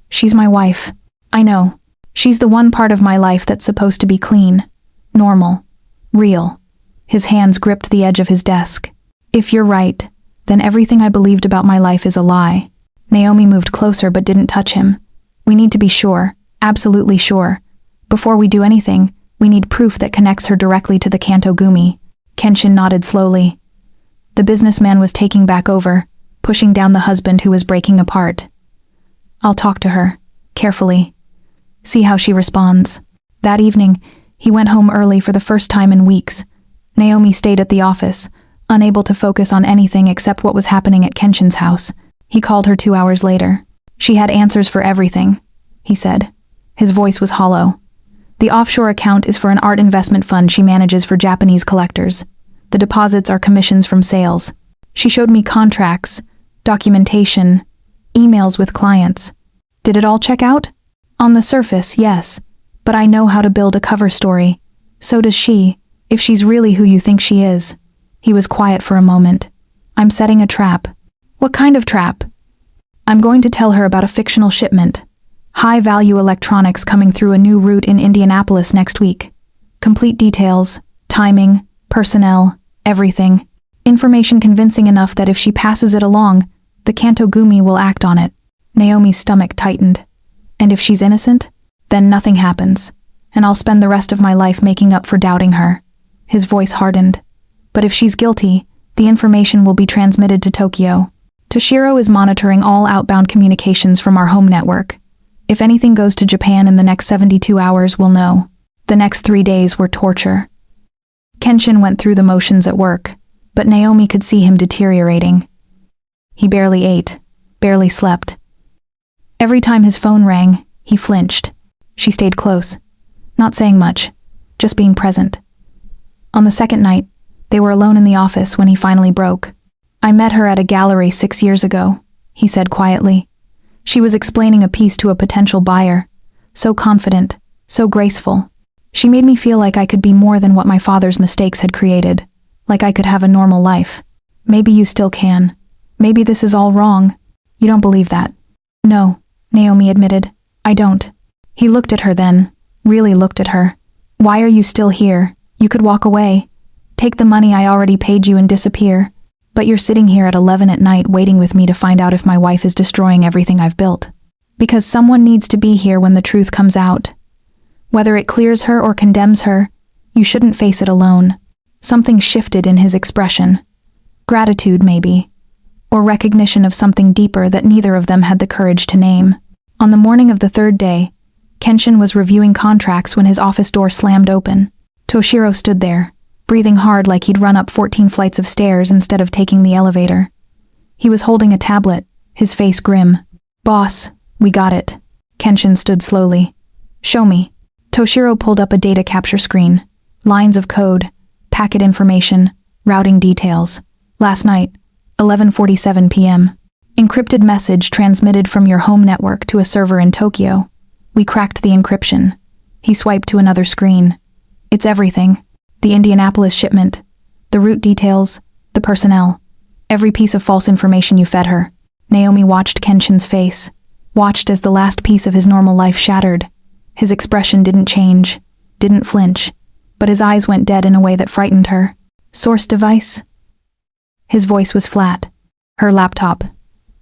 She's my wife. I know. She's the one part of my life that's supposed to be clean, normal, real. His hands gripped the edge of his desk. If you're right, then everything I believed about my life is a lie. Naomi moved closer but didn't touch him. We need to be sure, absolutely sure. Before we do anything, we need proof that connects her directly to the Kanto Gumi. Kenshin nodded slowly. The businessman was taking back over, pushing down the husband who was breaking apart. I'll talk to her, carefully. See how she responds. That evening, he went home early for the first time in weeks. Naomi stayed at the office, unable to focus on anything except what was happening at Kenshin's house. He called her 2 hours later. She had answers for everything, he said. His voice was hollow. The offshore account is for an art investment fund she manages for Japanese collectors. The deposits are commissions from sales. She showed me contracts, documentation, emails with clients. Did it all check out? On the surface, yes. But I know how to build a cover story. So does she, if she's really who you think she is. He was quiet for a moment. I'm setting a trap. What kind of trap? I'm going to tell her about a fictional shipment. High-value electronics coming through a new route in Indianapolis next week. Complete details, timing, personnel, everything. Information convincing enough that if she passes it along, the Kanto Gumi will act on it. Naomi's stomach tightened. And if she's innocent? Then nothing happens. and I'll spend the rest of my life making up for doubting her." His voice hardened. "But if she's guilty, the information will be transmitted to Tokyo. Toshiro is monitoring all outbound communications from our home network. If anything goes to Japan in the next 72 hours, we'll know." The next 3 days were torture. Kenshin went through the motions at work, but Naomi could see him deteriorating. He barely ate, barely slept. Every time his phone rang, he flinched. She stayed close, not saying much, just being present. On the second night, they were alone in the office when he finally broke. "I met her at a gallery 6 years ago," he said quietly. "She was explaining a piece to a potential buyer, so confident, so graceful. She made me feel like I could be more than what my father's mistakes had created, like I could have a normal life. Maybe you still can. Maybe this is all wrong." "You don't believe that?" "No," Naomi admitted. "I don't." He looked at her then, really looked at her. "Why are you still here? You could walk away. Take the money I already paid you and disappear. But you're sitting here at 11 at night waiting with me to find out if my wife is destroying everything I've built. Because someone needs to be here when the truth comes out. Whether it clears her or condemns her, you shouldn't face it alone." Something shifted in his expression. Gratitude, maybe. Or recognition of something deeper that neither of them had the courage to name. On the morning of the third day, Kenshin was reviewing contracts when his office door slammed open. Toshiro stood there, breathing hard like he'd run up 14 flights of stairs instead of taking the elevator. He was holding a tablet, his face grim. "Boss, we got it." Kenshin stood slowly. "Show me." Toshiro pulled up a data capture screen. Lines of code, packet information, routing details. "Last night, 11:47 p.m. Encrypted message transmitted from your home network to a server in Tokyo. We cracked the encryption." He swiped to another screen. "It's everything. The Indianapolis shipment, the route details, the personnel. Every piece of false information you fed her." Naomi watched Kenshin's face, watched as the last piece of his normal life shattered. His expression didn't change, didn't flinch, but his eyes went dead in a way that frightened her. "Source device?" His voice was flat. "Her laptop."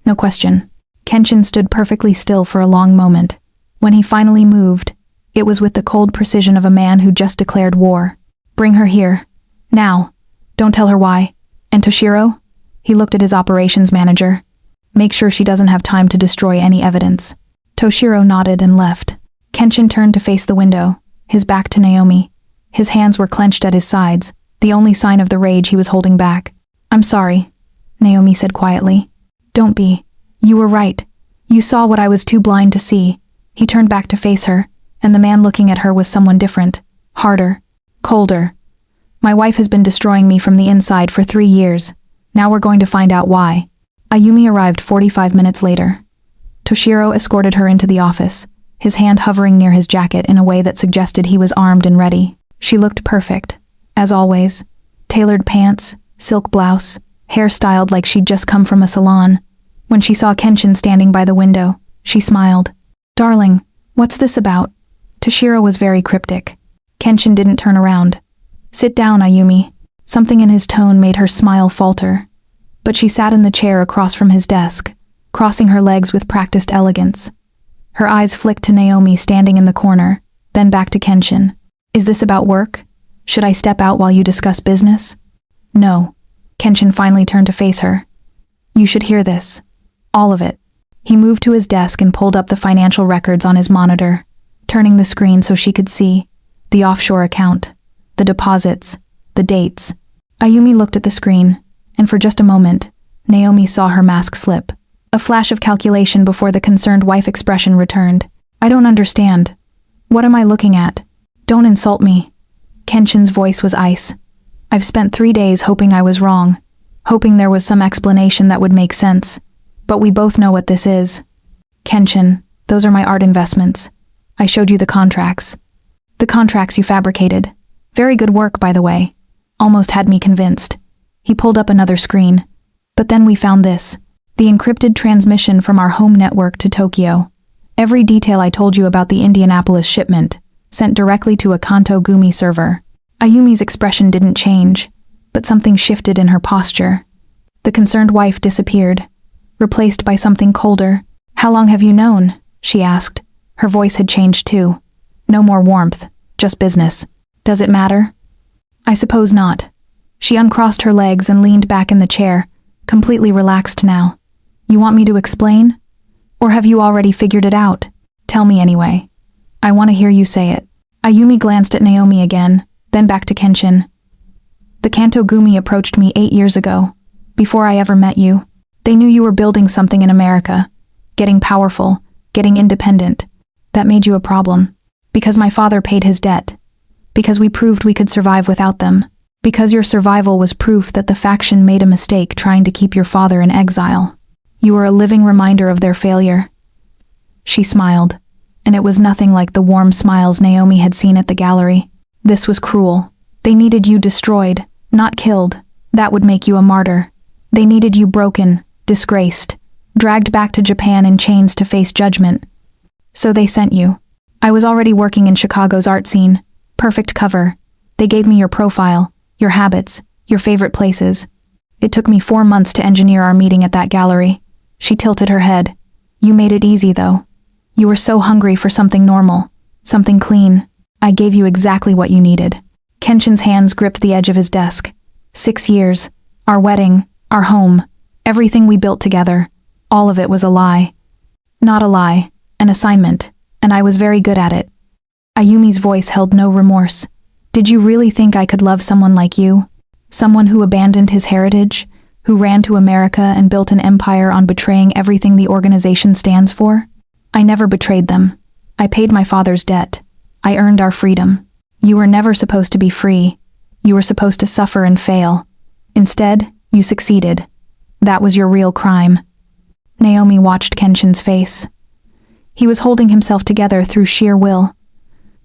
"No question." Kenshin stood perfectly still for a long moment. When he finally moved, it was with the cold precision of a man who just declared war. "Bring her here. Now. Don't tell her why. And Toshiro?" He looked at his operations manager. "Make sure she doesn't have time to destroy any evidence." Toshiro nodded and left. Kenshin turned to face the window, his back to Naomi. His hands were clenched at his sides, the only sign of the rage he was holding back. "I'm sorry," Naomi said quietly. "Don't be. You were right. You saw what I was too blind to see." He turned back to face her, and the man looking at her was someone different, harder, colder. "My wife has been destroying me from the inside for 3 years. Now we're going to find out why." Ayumi arrived 45 minutes later. Toshiro escorted her into the office, his hand hovering near his jacket in a way that suggested he was armed and ready. She looked perfect, as always. Tailored pants, silk blouse, hair styled like she'd just come from a salon. When she saw Kenshin standing by the window, she smiled. "Darling, what's this about?" Toshiro was very cryptic. Kenshin didn't turn around. "Sit down, Ayumi." Something in his tone made her smile falter. But she sat in the chair across from his desk, crossing her legs with practiced elegance. Her eyes flicked to Naomi standing in the corner, then back to Kenshin. "Is this about work? Should I step out while you discuss business?" "No." Kenshin finally turned to face her. "You should hear this. All of it." He moved to his desk and pulled up the financial records on his monitor, turning the screen so she could see the offshore account, the deposits, the dates. Ayumi looked at the screen, and for just a moment, Naomi saw her mask slip. A flash of calculation before the concerned wife expression returned. "I don't understand. What am I looking at? Don't insult me." Kenshin's voice was ice. "I've spent 3 days hoping I was wrong, hoping there was some explanation that would make sense. But we both know what this is. Kenshin, those are my art investments. I showed you the contracts. The contracts you fabricated. Very good work, by the way. Almost had me convinced." He pulled up another screen. "But then we found this. The encrypted transmission from our home network to Tokyo. Every detail I told you about the Indianapolis shipment, sent directly to a Kanto Gumi server." Ayumi's expression didn't change, but something shifted in her posture. The concerned wife disappeared, replaced by something colder. "How long have you known?" she asked. Her voice had changed too. No more warmth, just business. Does it matter? I suppose not. She uncrossed her legs and leaned back in the chair, completely relaxed now. You want me to explain? Or have you already figured it out? Tell me anyway. I want to hear you say it. Ayumi glanced at Naomi again, then back to Kenshin. The Kanto Gumi approached me 8 years ago, before I ever met you. They knew you were building something in America, getting powerful, getting independent. That made you a problem. Because my father paid his debt. Because we proved we could survive without them. Because your survival was proof that the faction made a mistake trying to keep your father in exile. You were a living reminder of their failure. She smiled, and it was nothing like the warm smiles Naomi had seen at the gallery. This was cruel. They needed you destroyed, not killed. That would make you a martyr. They needed you broken, disgraced, dragged back to Japan in chains to face judgment. So they sent you. I was already working in Chicago's art scene. Perfect cover. They gave me your profile, your habits, your favorite places. It took me 4 months to engineer our meeting at that gallery. She tilted her head. You made it easy, though. You were so hungry for something normal, something clean. I gave you exactly what you needed. Kenshin's hands gripped the edge of his desk. 6 years. Our wedding. Our home. Everything we built together. All of it was a lie. Not a lie. An assignment. And I was very good at it. Ayumi's voice held no remorse. Did you really think I could love someone like you? Someone who abandoned his heritage? Who ran to America and built an empire on betraying everything the organization stands for? I never betrayed them. I paid my father's debt. I earned our freedom. You were never supposed to be free. You were supposed to suffer and fail. Instead, you succeeded. That was your real crime. Naomi watched Kenshin's face. He was holding himself together through sheer will,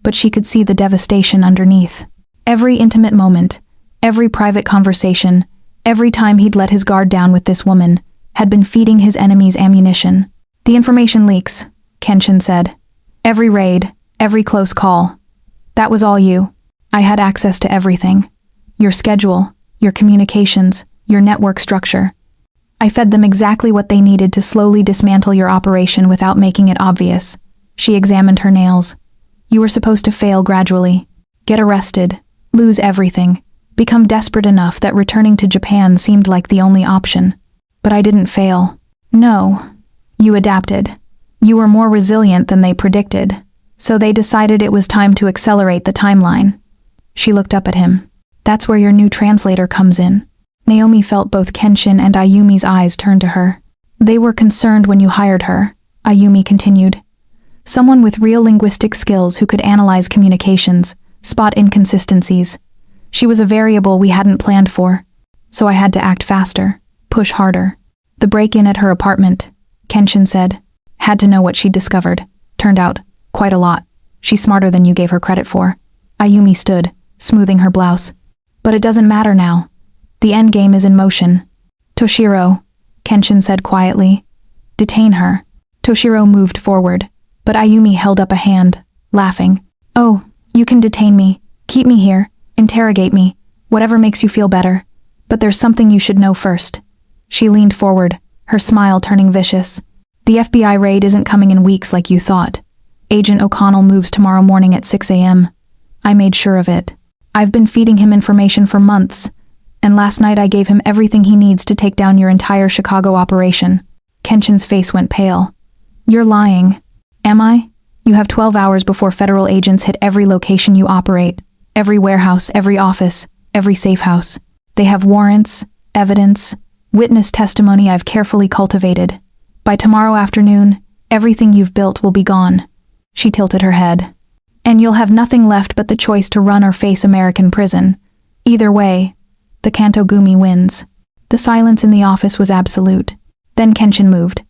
but she could see the devastation underneath. Every intimate moment, every private conversation, every time he'd let his guard down with this woman, had been feeding his enemies ammunition. The information leaks, Kenshin said. Every raid, every close call. That was all you. I had access to everything. Your schedule, your communications, your network structure. I fed them exactly what they needed to slowly dismantle your operation without making it obvious. She examined her nails. You were supposed to fail gradually, get arrested, lose everything, become desperate enough that returning to Japan seemed like the only option. But I didn't fail. No, you adapted. You were more resilient than they predicted, so they decided it was time to accelerate the timeline. She looked up at him. That's where your new translator comes in. Naomi felt both Kenshin and Ayumi's eyes turn to her. They were concerned when you hired her, Ayumi continued. Someone with real linguistic skills who could analyze communications, spot inconsistencies. She was a variable we hadn't planned for, so I had to act faster, push harder. The break-in at her apartment, Kenshin said. Had to know what she'd discovered. Turned out, quite a lot. She's smarter than you gave her credit for. Ayumi stood, smoothing her blouse. But it doesn't matter now. The endgame is in motion. Toshiro, Kenshin said quietly. Detain her. Toshiro moved forward, but Ayumi held up a hand, laughing. Oh, you can detain me. Keep me here. Interrogate me. Whatever makes you feel better. But there's something you should know first. She leaned forward, her smile turning vicious. The FBI raid isn't coming in weeks like you thought. Agent O'Connell moves tomorrow morning at 6 a.m. I made sure of it. I've been feeding him information for months, and last night I gave him everything he needs to take down your entire Chicago operation. Kenshin's face went pale. You're lying. Am I? You have 12 hours before federal agents hit every location you operate. Every warehouse, every office, every safe house. They have warrants, evidence, witness testimony I've carefully cultivated. By tomorrow afternoon, everything you've built will be gone. She tilted her head. And you'll have nothing left but the choice to run or face American prison. Either way, the Kanto Gumi wins. The silence in the office was absolute. Then Kenshin moved.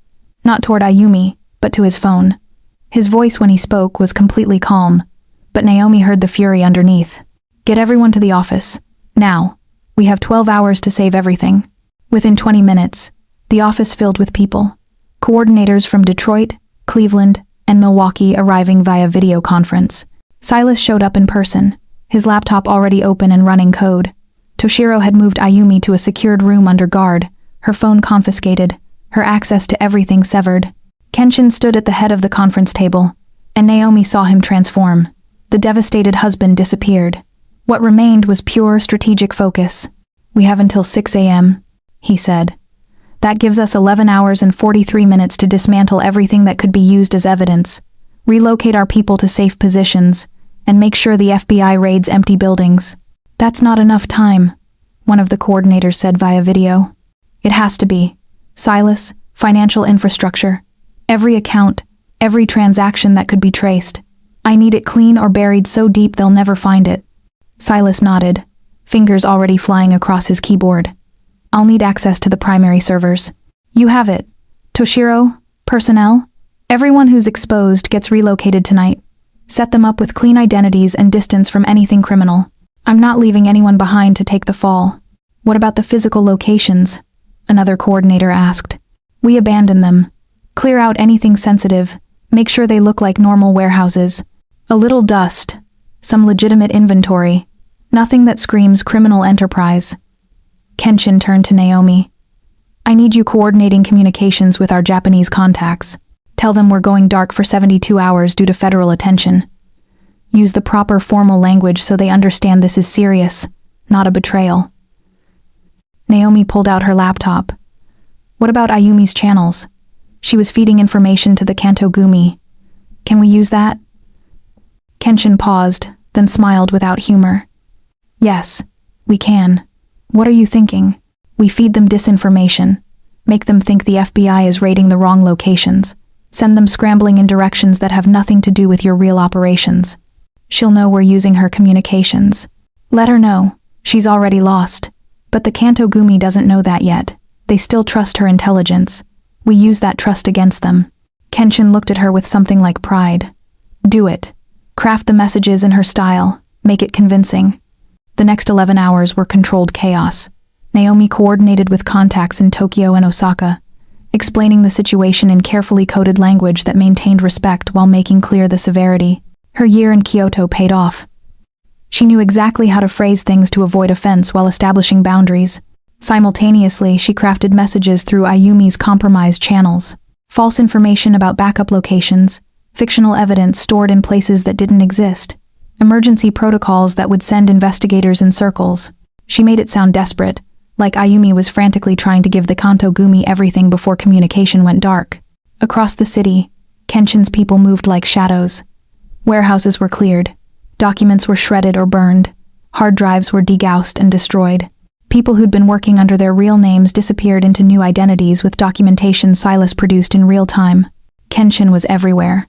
Not toward Ayumi, but to his phone. His voice when he spoke was completely calm, but Naomi heard the fury underneath. Get everyone to the office. Now. We have 12 hours to save everything. Within 20 minutes, the office filled with people. Coordinators from Detroit, Cleveland, and Milwaukee arriving via video conference. Silas showed up in person, his laptop already open and running code. Toshiro had moved Ayumi to a secured room under guard, her phone confiscated, her access to everything severed. Kenshin stood at the head of the conference table, and Naomi saw him transform. The devastated husband disappeared. What remained was pure strategic focus. "We have until 6 a.m., he said. "That gives us 11 hours and 43 minutes to dismantle everything that could be used as evidence, relocate our people to safe positions, and make sure the FBI raids empty buildings." "That's not enough time," one of the coordinators said via video. "It has to be. Silas, financial infrastructure. Every account, every transaction that could be traced. I need it clean or buried so deep they'll never find it." Silas nodded, fingers already flying across his keyboard. "I'll need access to the primary servers." "You have it. Toshiro, personnel, everyone who's exposed gets relocated tonight. Set them up with clean identities and distance from anything criminal. I'm not leaving anyone behind to take the fall." "What about the physical locations?" another coordinator asked. "We abandon them. Clear out anything sensitive. Make sure they look like normal warehouses. A little dust, some legitimate inventory. Nothing that screams criminal enterprise." Kenshin turned to Naomi. "I need you coordinating communications with our Japanese contacts. Tell them we're going dark for 72 hours due to federal attention. Use the proper formal language so they understand this is serious, not a betrayal." Naomi pulled out her laptop. "What about Ayumi's channels? She was feeding information to the Kanto Gumi. Can we use that?" Kenshin paused, then smiled without humor. "Yes, we can. What are you thinking? We feed them disinformation. Make them think the FBI is raiding the wrong locations. Send them scrambling in directions that have nothing to do with your real operations. She'll know we're using her communications. Let her know. She's already lost. But the Kanto Gumi doesn't know that yet. They still trust her intelligence. We use that trust against them." Kenshin looked at her with something like pride. "Do it. Craft the messages in her style. Make it convincing." The next 11 hours were controlled chaos. Naomi coordinated with contacts in Tokyo and Osaka, explaining the situation in carefully coded language that maintained respect while making clear the severity. Her year in Kyoto paid off. She knew exactly how to phrase things to avoid offense while establishing boundaries. Simultaneously, she crafted messages through Ayumi's compromised channels. False information about backup locations, fictional evidence stored in places that didn't exist, emergency protocols that would send investigators in circles. She made it sound desperate, like Ayumi was frantically trying to give the Kanto Gumi everything before communication went dark. Across the city, Kenshin's people moved like shadows. Warehouses were cleared. Documents were shredded or burned. Hard drives were degaussed and destroyed. People who'd been working under their real names disappeared into new identities with documentation Silas produced in real time. Kenshin was everywhere,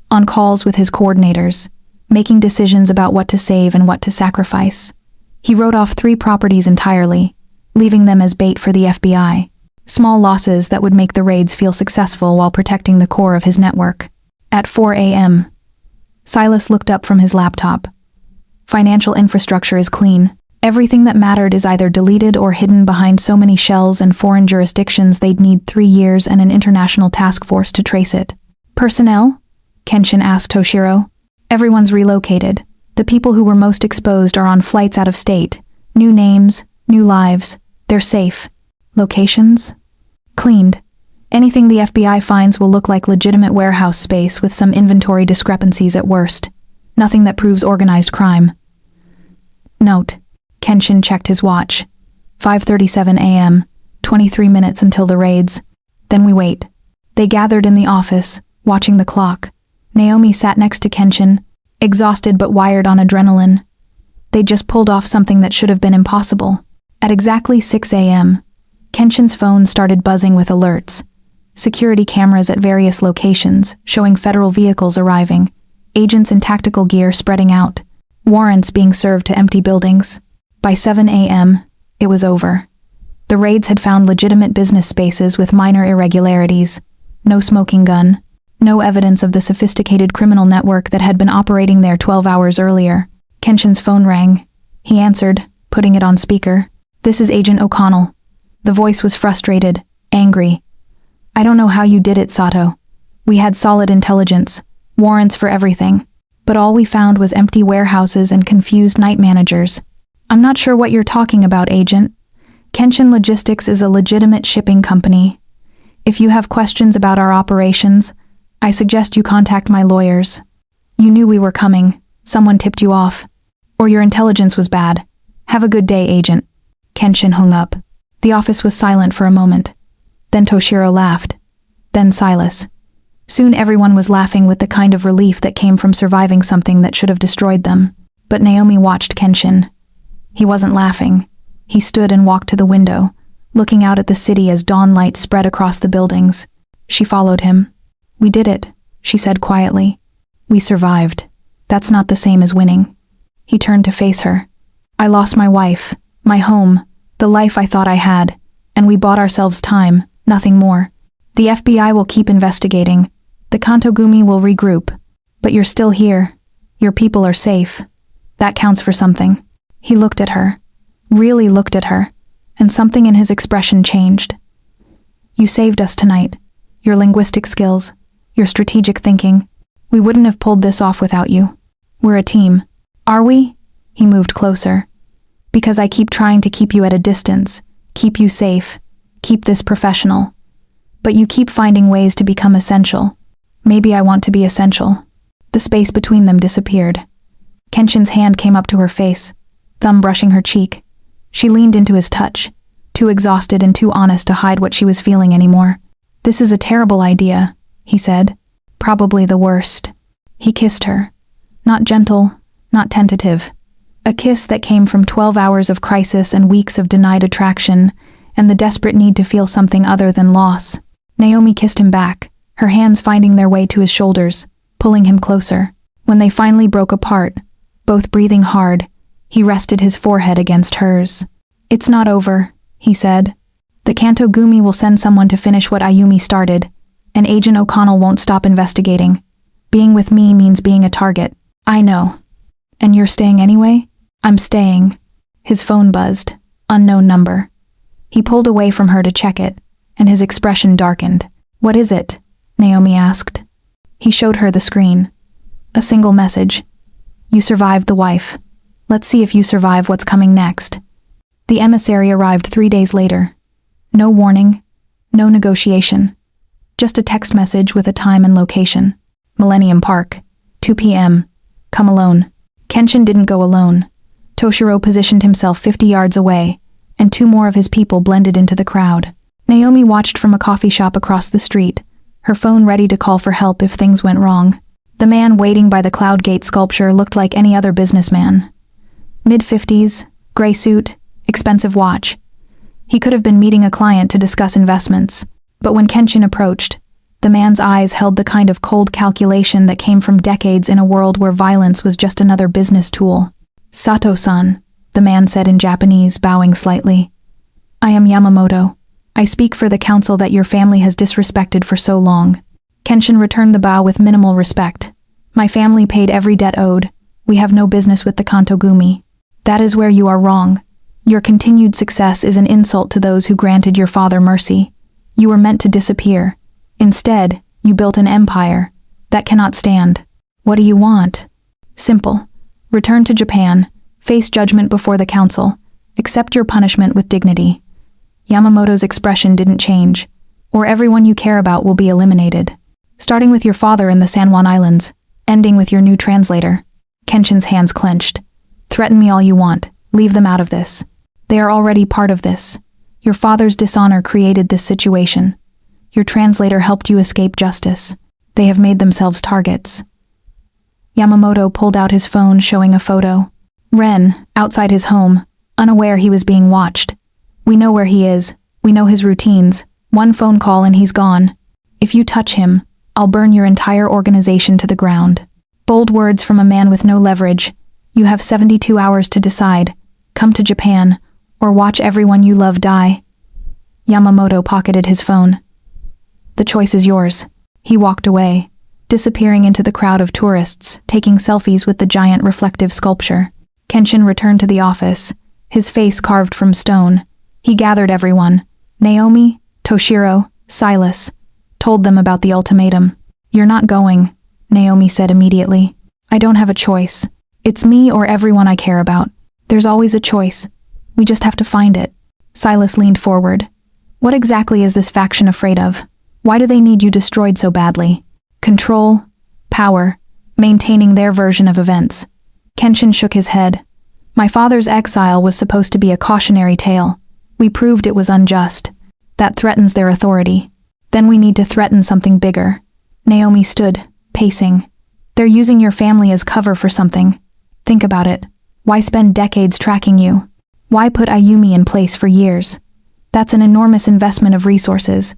on calls with his coordinators, making decisions about what to save and what to sacrifice. He wrote off 3 properties entirely, leaving them as bait for the FBI. Small losses that would make the raids feel successful while protecting the core of his network. At 4 a.m., Silas looked up from his laptop. "Financial infrastructure is clean. Everything that mattered is either deleted or hidden behind so many shells and foreign jurisdictions they'd need 3 years and an international task force to trace it." "Personnel?" Kenshin asked Toshiro. "Everyone's relocated. The people who were most exposed are on flights out of state. New names, new lives. They're safe. Locations? Cleaned. Anything the FBI finds will look like legitimate warehouse space with some inventory discrepancies at worst. Nothing that proves organized crime." Note: Kenshin checked his watch. 5:37 a.m., 23 minutes until the raids. Then we wait. They gathered in the office, watching the clock. Naomi sat next to Kenshin, exhausted but wired on adrenaline. They'd just pulled off something that should have been impossible. At exactly 6 a.m., Kenshin's phone started buzzing with alerts. Security cameras at various locations, showing federal vehicles arriving, agents in tactical gear spreading out, warrants being served to empty buildings. By 7 a.m., it was over. The raids had found legitimate business spaces with minor irregularities. No smoking gun. No evidence of the sophisticated criminal network that had been operating there 12 hours earlier. Kenshin's phone rang. He answered, putting it on speaker. "This is Agent O'Connell." The voice was frustrated, angry. "I don't know how you did it, Sato. We had solid intelligence, warrants for everything, but all we found was empty warehouses and confused night managers. I'm not sure what you're talking about, Agent. Kenshin Logistics is a legitimate shipping company. If you have questions about our operations, I suggest you contact my lawyers. You knew we were coming. Someone tipped you off. Or your intelligence was bad. Have a good day, agent. Kenshin hung up. The office was silent for a moment. Then Toshiro laughed. Then Silas. Soon everyone was laughing with the kind of relief that came from surviving something that should have destroyed them. But Naomi watched Kenshin. He wasn't laughing. He stood and walked to the window, looking out at the city as dawn light spread across the buildings. She followed him. "We did it," she said quietly. "We survived. That's not the same as winning." He turned to face her. "I lost my wife, my home, the life I thought I had, and we bought ourselves time, nothing more. The FBI will keep investigating. The Kantogumi will regroup. But you're still here. Your people are safe. That counts for something." He looked at her, really looked at her, and something in his expression changed. "You saved us tonight. Your linguistic skills, your strategic thinking. We wouldn't have pulled this off without you. We're a team. Are we?" He moved closer. "Because I keep trying to keep you at a distance, keep you safe, keep this professional. But you keep finding ways to become essential. Maybe I want to be essential." The space between them disappeared. Kenshin's hand came up to her face, thumb brushing her cheek. She leaned into his touch, too exhausted and too honest to hide what she was feeling anymore. "This is a terrible idea," he said. "Probably the worst." He kissed her. Not gentle, not tentative. A kiss that came from 12 hours of crisis and weeks of denied attraction, and the desperate need to feel something other than loss. Naomi kissed him back, her hands finding their way to his shoulders, pulling him closer. When they finally broke apart, both breathing hard, he rested his forehead against hers. "It's not over," he said. "The Kantogumi will send someone to finish what Ayumi started, and Agent O'Connell won't stop investigating. Being with me means being a target. I know. And you're staying anyway?" "I'm staying." His phone buzzed. Unknown number. He pulled away from her to check it, and his expression darkened. "What is it?" Naomi asked. He showed her the screen. A single message. "You survived the wife. Let's see if you survive what's coming next." The emissary arrived 3 days later. No warning, no negotiation. Just a text message with a time and location. Millennium Park, 2 p.m. Come alone. Kenshin didn't go alone. Toshiro positioned himself 50 yards away, and 2 more of his people blended into the crowd. Naomi watched from a coffee shop across the street, her phone ready to call for help if things went wrong. The man waiting by the Cloud Gate sculpture looked like any other businessman. Mid-50s, gray suit, expensive watch. He could have been meeting a client to discuss investments, but when Kenshin approached, the man's eyes held the kind of cold calculation that came from decades in a world where violence was just another business tool. "Sato-san," the man said in Japanese, bowing slightly. "I am Yamamoto. I speak for the council that your family has disrespected for so long." Kenshin returned the bow with minimal respect. "My family paid every debt owed. We have no business with the Kantogumi." "That is where you are wrong. Your continued success is an insult to those who granted your father mercy. You were meant to disappear. Instead, you built an empire. That cannot stand. What do you want?" "Simple. Return to Japan, face judgment before the council, accept your punishment with dignity." Yamamoto's expression didn't change. "Or everyone you care about will be eliminated. Starting with your father in the San Juan Islands, ending with your new translator." Kenshin's hands clenched. "Threaten me all you want. Leave them out of this. They are already part of this. Your father's dishonor created this situation. Your translator helped you escape justice. They have made themselves targets." Yamamoto pulled out his phone, showing a photo. Ren, outside his home, unaware he was being watched. "We know where he is. We know his routines. One phone call and he's gone. If you touch him, I'll burn your entire organization to the ground." Bold words from a man with no leverage. "You have 72 hours to decide. Come to Japan, or watch everyone you love die." Yamamoto pocketed his phone. "The choice is yours." He walked away, disappearing into the crowd of tourists, taking selfies with the giant reflective sculpture. Kenshin returned to the office, his face carved from stone. He gathered everyone, Naomi, Toshiro, Silas, told them about the ultimatum. "You're not going," Naomi said immediately. "I don't have a choice. It's me or everyone I care about. There's always a choice. We just have to find it." Silas leaned forward. "What exactly is this faction afraid of? Why do they need you destroyed so badly?" "Control, power, maintaining their version of events. Kenshin shook his head. My father's exile was supposed to be a cautionary tale. We proved it was unjust. That threatens their authority. Then we need to threaten something bigger. Naomi stood, pacing. They're using your family as cover for something. Think about it. Why spend decades tracking you? Why put Ayumi in place for years? That's an enormous investment of resources.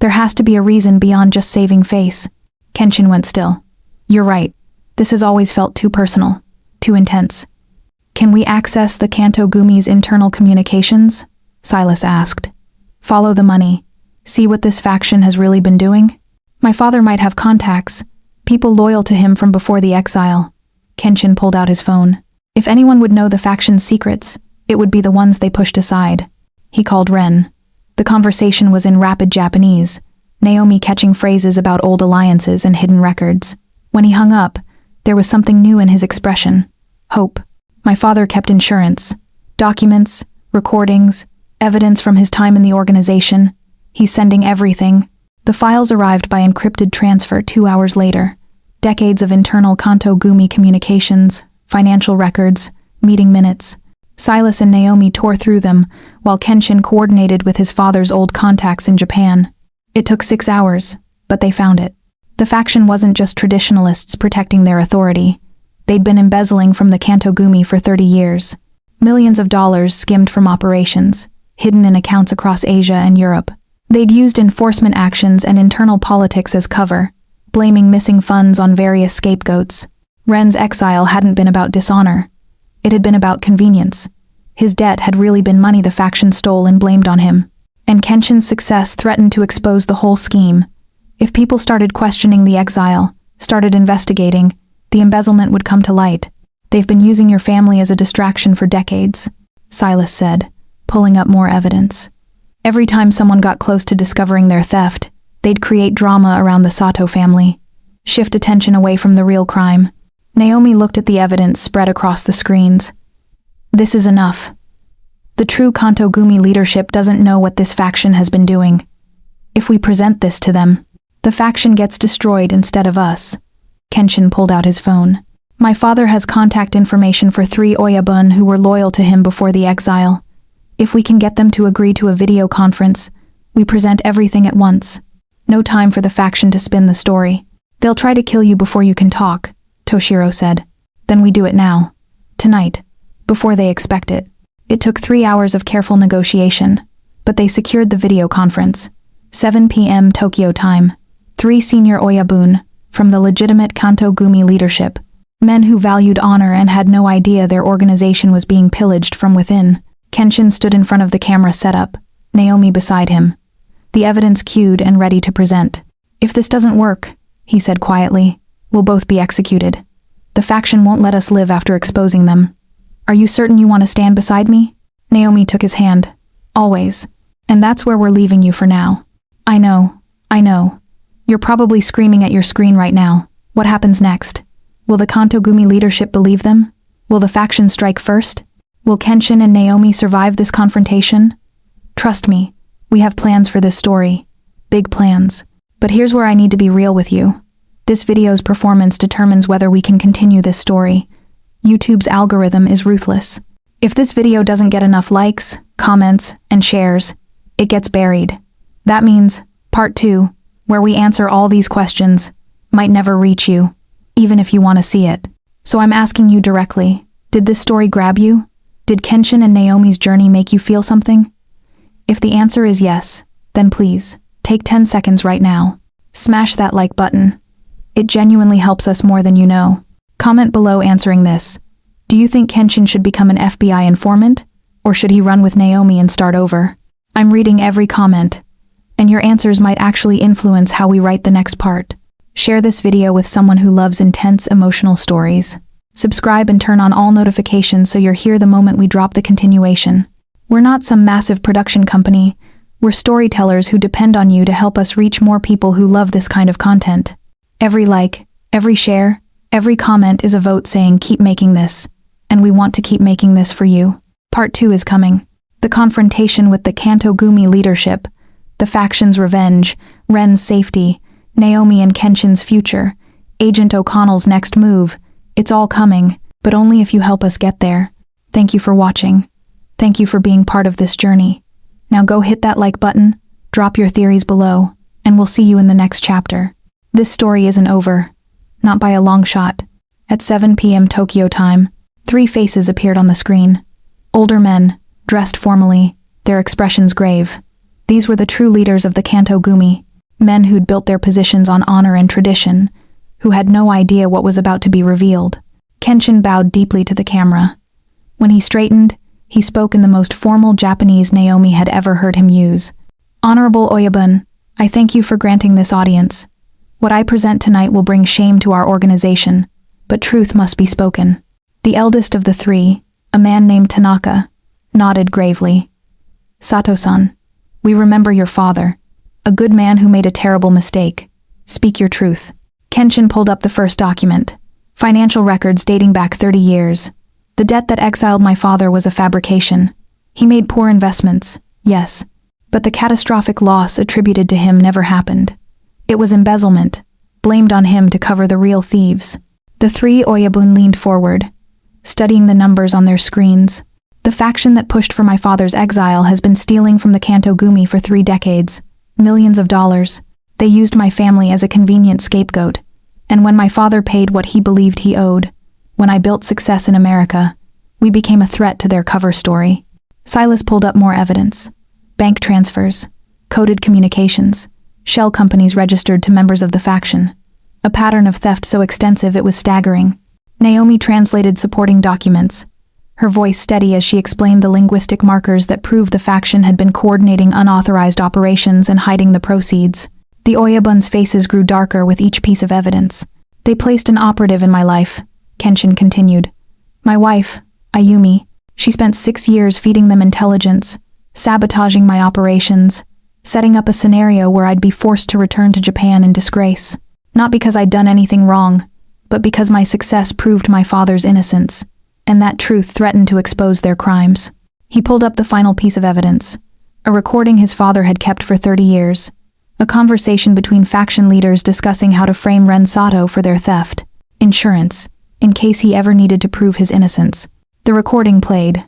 There has to be a reason beyond just saving face. Kenshin went still. You're right. This has always felt too personal, too intense. Can we access the Kanto Gumi's internal communications? Silas asked. Follow the money. See what this faction has really been doing? My father might have contacts, people loyal to him from before the exile. Kenshin pulled out his phone. If anyone would know the faction's secrets, it would be the ones they pushed aside. He called Ren. The conversation was in rapid Japanese, Naomi catching phrases about old alliances and hidden records. When he hung up, there was something new in his expression. Hope. My father kept insurance. Documents, recordings, evidence from his time in the organization. He's sending everything. The files arrived by encrypted transfer 2 hours later. Decades of internal Kanto Gumi communications, financial records, meeting minutes. Silas and Naomi tore through them, while Kenshin coordinated with his father's old contacts in Japan. It took 6 hours, but they found it. The faction wasn't just traditionalists protecting their authority. They'd been embezzling from the Kanto Gumi for 30 years. Millions of dollars skimmed from operations, hidden in accounts across Asia and Europe. They'd used enforcement actions and internal politics as cover, blaming missing funds on various scapegoats. Ren's exile hadn't been about dishonor. It had been about convenience. His debt had really been money the faction stole and blamed on him. And Kenshin's success threatened to expose the whole scheme. If people started questioning the exile, started investigating, the embezzlement would come to light. They've been using your family as a distraction for decades, Silas said, pulling up more evidence. Every time someone got close to discovering their theft, they'd create drama around the Sato family, shift attention away from the real crime. Naomi looked at the evidence spread across the screens. This is enough. The true Kanto Gumi leadership doesn't know what this faction has been doing. If we present this to them, the faction gets destroyed instead of us. Kenshin pulled out his phone. My father has contact information for 3 Oyabun who were loyal to him before the exile. If we can get them to agree to a video conference, we present everything at once. No time for the faction to spin the story. They'll try to kill you before you can talk, Toshiro said. Then we do it now. Tonight. Before they expect it. It took 3 hours of careful negotiation, but they secured the video conference. 7 p.m. Tokyo time. 3 senior Oyabun, from the legitimate Kanto Gumi leadership. Men who valued honor and had no idea their organization was being pillaged from within. Kenshin stood in front of the camera setup, Naomi beside him. The evidence queued and ready to present. If this doesn't work, he said quietly, we'll both be executed. The faction won't let us live after exposing them. Are you certain you want to stand beside me? Naomi took his hand. Always. And that's where we're leaving you for now. I know. You're probably screaming at your screen right now. What happens next? Will the Kanto Gumi leadership believe them? Will the faction strike first? Will Kenshin and Naomi survive this confrontation? Trust me, we have plans for this story. Big plans. But here's where I need to be real with you. This video's performance determines whether we can continue this story. YouTube's algorithm is ruthless. If this video doesn't get enough likes, comments, and shares, it gets buried. That means part 2, where we answer all these questions, might never reach you, even if you want to see it. So I'm asking you directly, did this story grab you? Did Kenshin and Naomi's journey make you feel something? If the answer is yes, then please, take 10 seconds right now. Smash that like button. It genuinely helps us more than you know. Comment below answering this. Do you think Kenshin should become an FBI informant? Or should he run with Naomi and start over? I'm reading every comment, and your answers might actually influence how we write the next part. Share this video with someone who loves intense emotional stories. Subscribe and turn on all notifications so you're here the moment we drop the continuation. We're not some massive production company. We're storytellers who depend on you to help us reach more people who love this kind of content. Every like, every share, every comment is a vote saying keep making this, and we want to keep making this for you. Part 2 is coming. The confrontation with the Kanto Gumi leadership, the faction's revenge, Ren's safety, Naomi and Kenshin's future, Agent O'Connell's next move. It's all coming. but only if you help us get there. Thank you for watching. Thank you for being part of this journey. Now go hit that like button, drop your theories below, and we'll see you in the next chapter. This story isn't over. Not by a long shot. At 7 p.m. Tokyo time, 3 faces appeared on the screen. Older men, dressed formally, their expressions grave. These were the true leaders of the Kanto Gumi, men who'd built their positions on honor and tradition, who had no idea what was about to be revealed. Kenshin bowed deeply to the camera. When he straightened, he spoke in the most formal Japanese Naomi had ever heard him use. Honorable Oyabun, I thank you for granting this audience. What I present tonight will bring shame to our organization, but truth must be spoken. The eldest of the 3, a man named Tanaka, nodded gravely. Sato-san, we remember your father, a good man who made a terrible mistake. Speak your truth. Kenshin pulled up the first document. Financial records dating back 30 years. The debt that exiled my father was a fabrication. He made poor investments, yes, but the catastrophic loss attributed to him never happened. It was embezzlement, blamed on him to cover the real thieves. The 3 Oyabun leaned forward, studying the numbers on their screens. The faction that pushed for my father's exile has been stealing from the Kanto Gumi for 3 decades, millions of dollars. They used my family as a convenient scapegoat, and when my father paid what he believed he owed, when I built success in America, we became a threat to their cover story. Silas pulled up more evidence. Bank transfers, coded communications, shell companies registered to members of the faction. A pattern of theft so extensive it was staggering. Naomi translated supporting documents, her voice steady as she explained the linguistic markers that proved the faction had been coordinating unauthorized operations and hiding the proceeds. The Oyabun's faces grew darker with each piece of evidence. They placed an operative in my life, Kenshin continued. My wife, Ayumi, she spent 6 years feeding them intelligence, sabotaging my operations, setting up a scenario where I'd be forced to return to Japan in disgrace. Not because I'd done anything wrong, but because my success proved my father's innocence, and that truth threatened to expose their crimes. He pulled up the final piece of evidence, a recording his father had kept for 30 years, a conversation between faction leaders discussing how to frame Ren Sato for their theft, insurance, in case he ever needed to prove his innocence. The recording played,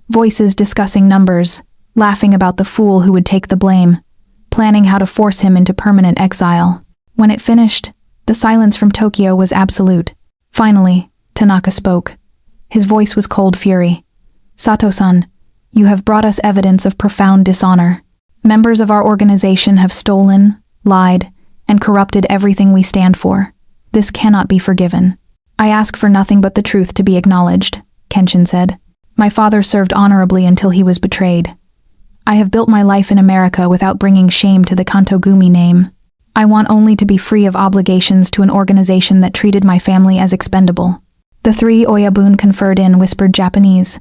voices discussing numbers, laughing about the fool who would take the blame, planning how to force him into permanent exile. When it finished, the silence from Tokyo was absolute. Finally, Tanaka spoke. His voice was cold fury. Sato-san, you have brought us evidence of profound dishonor. Members of our organization have stolen, lied, and corrupted everything we stand for. This cannot be forgiven. I ask for nothing but the truth to be acknowledged, Kenshin said. My father served honorably until he was betrayed. I have built my life in America without bringing shame to the Kanto Gumi name. I want only to be free of obligations to an organization that treated my family as expendable. The 3 Oyabun conferred in whispered Japanese.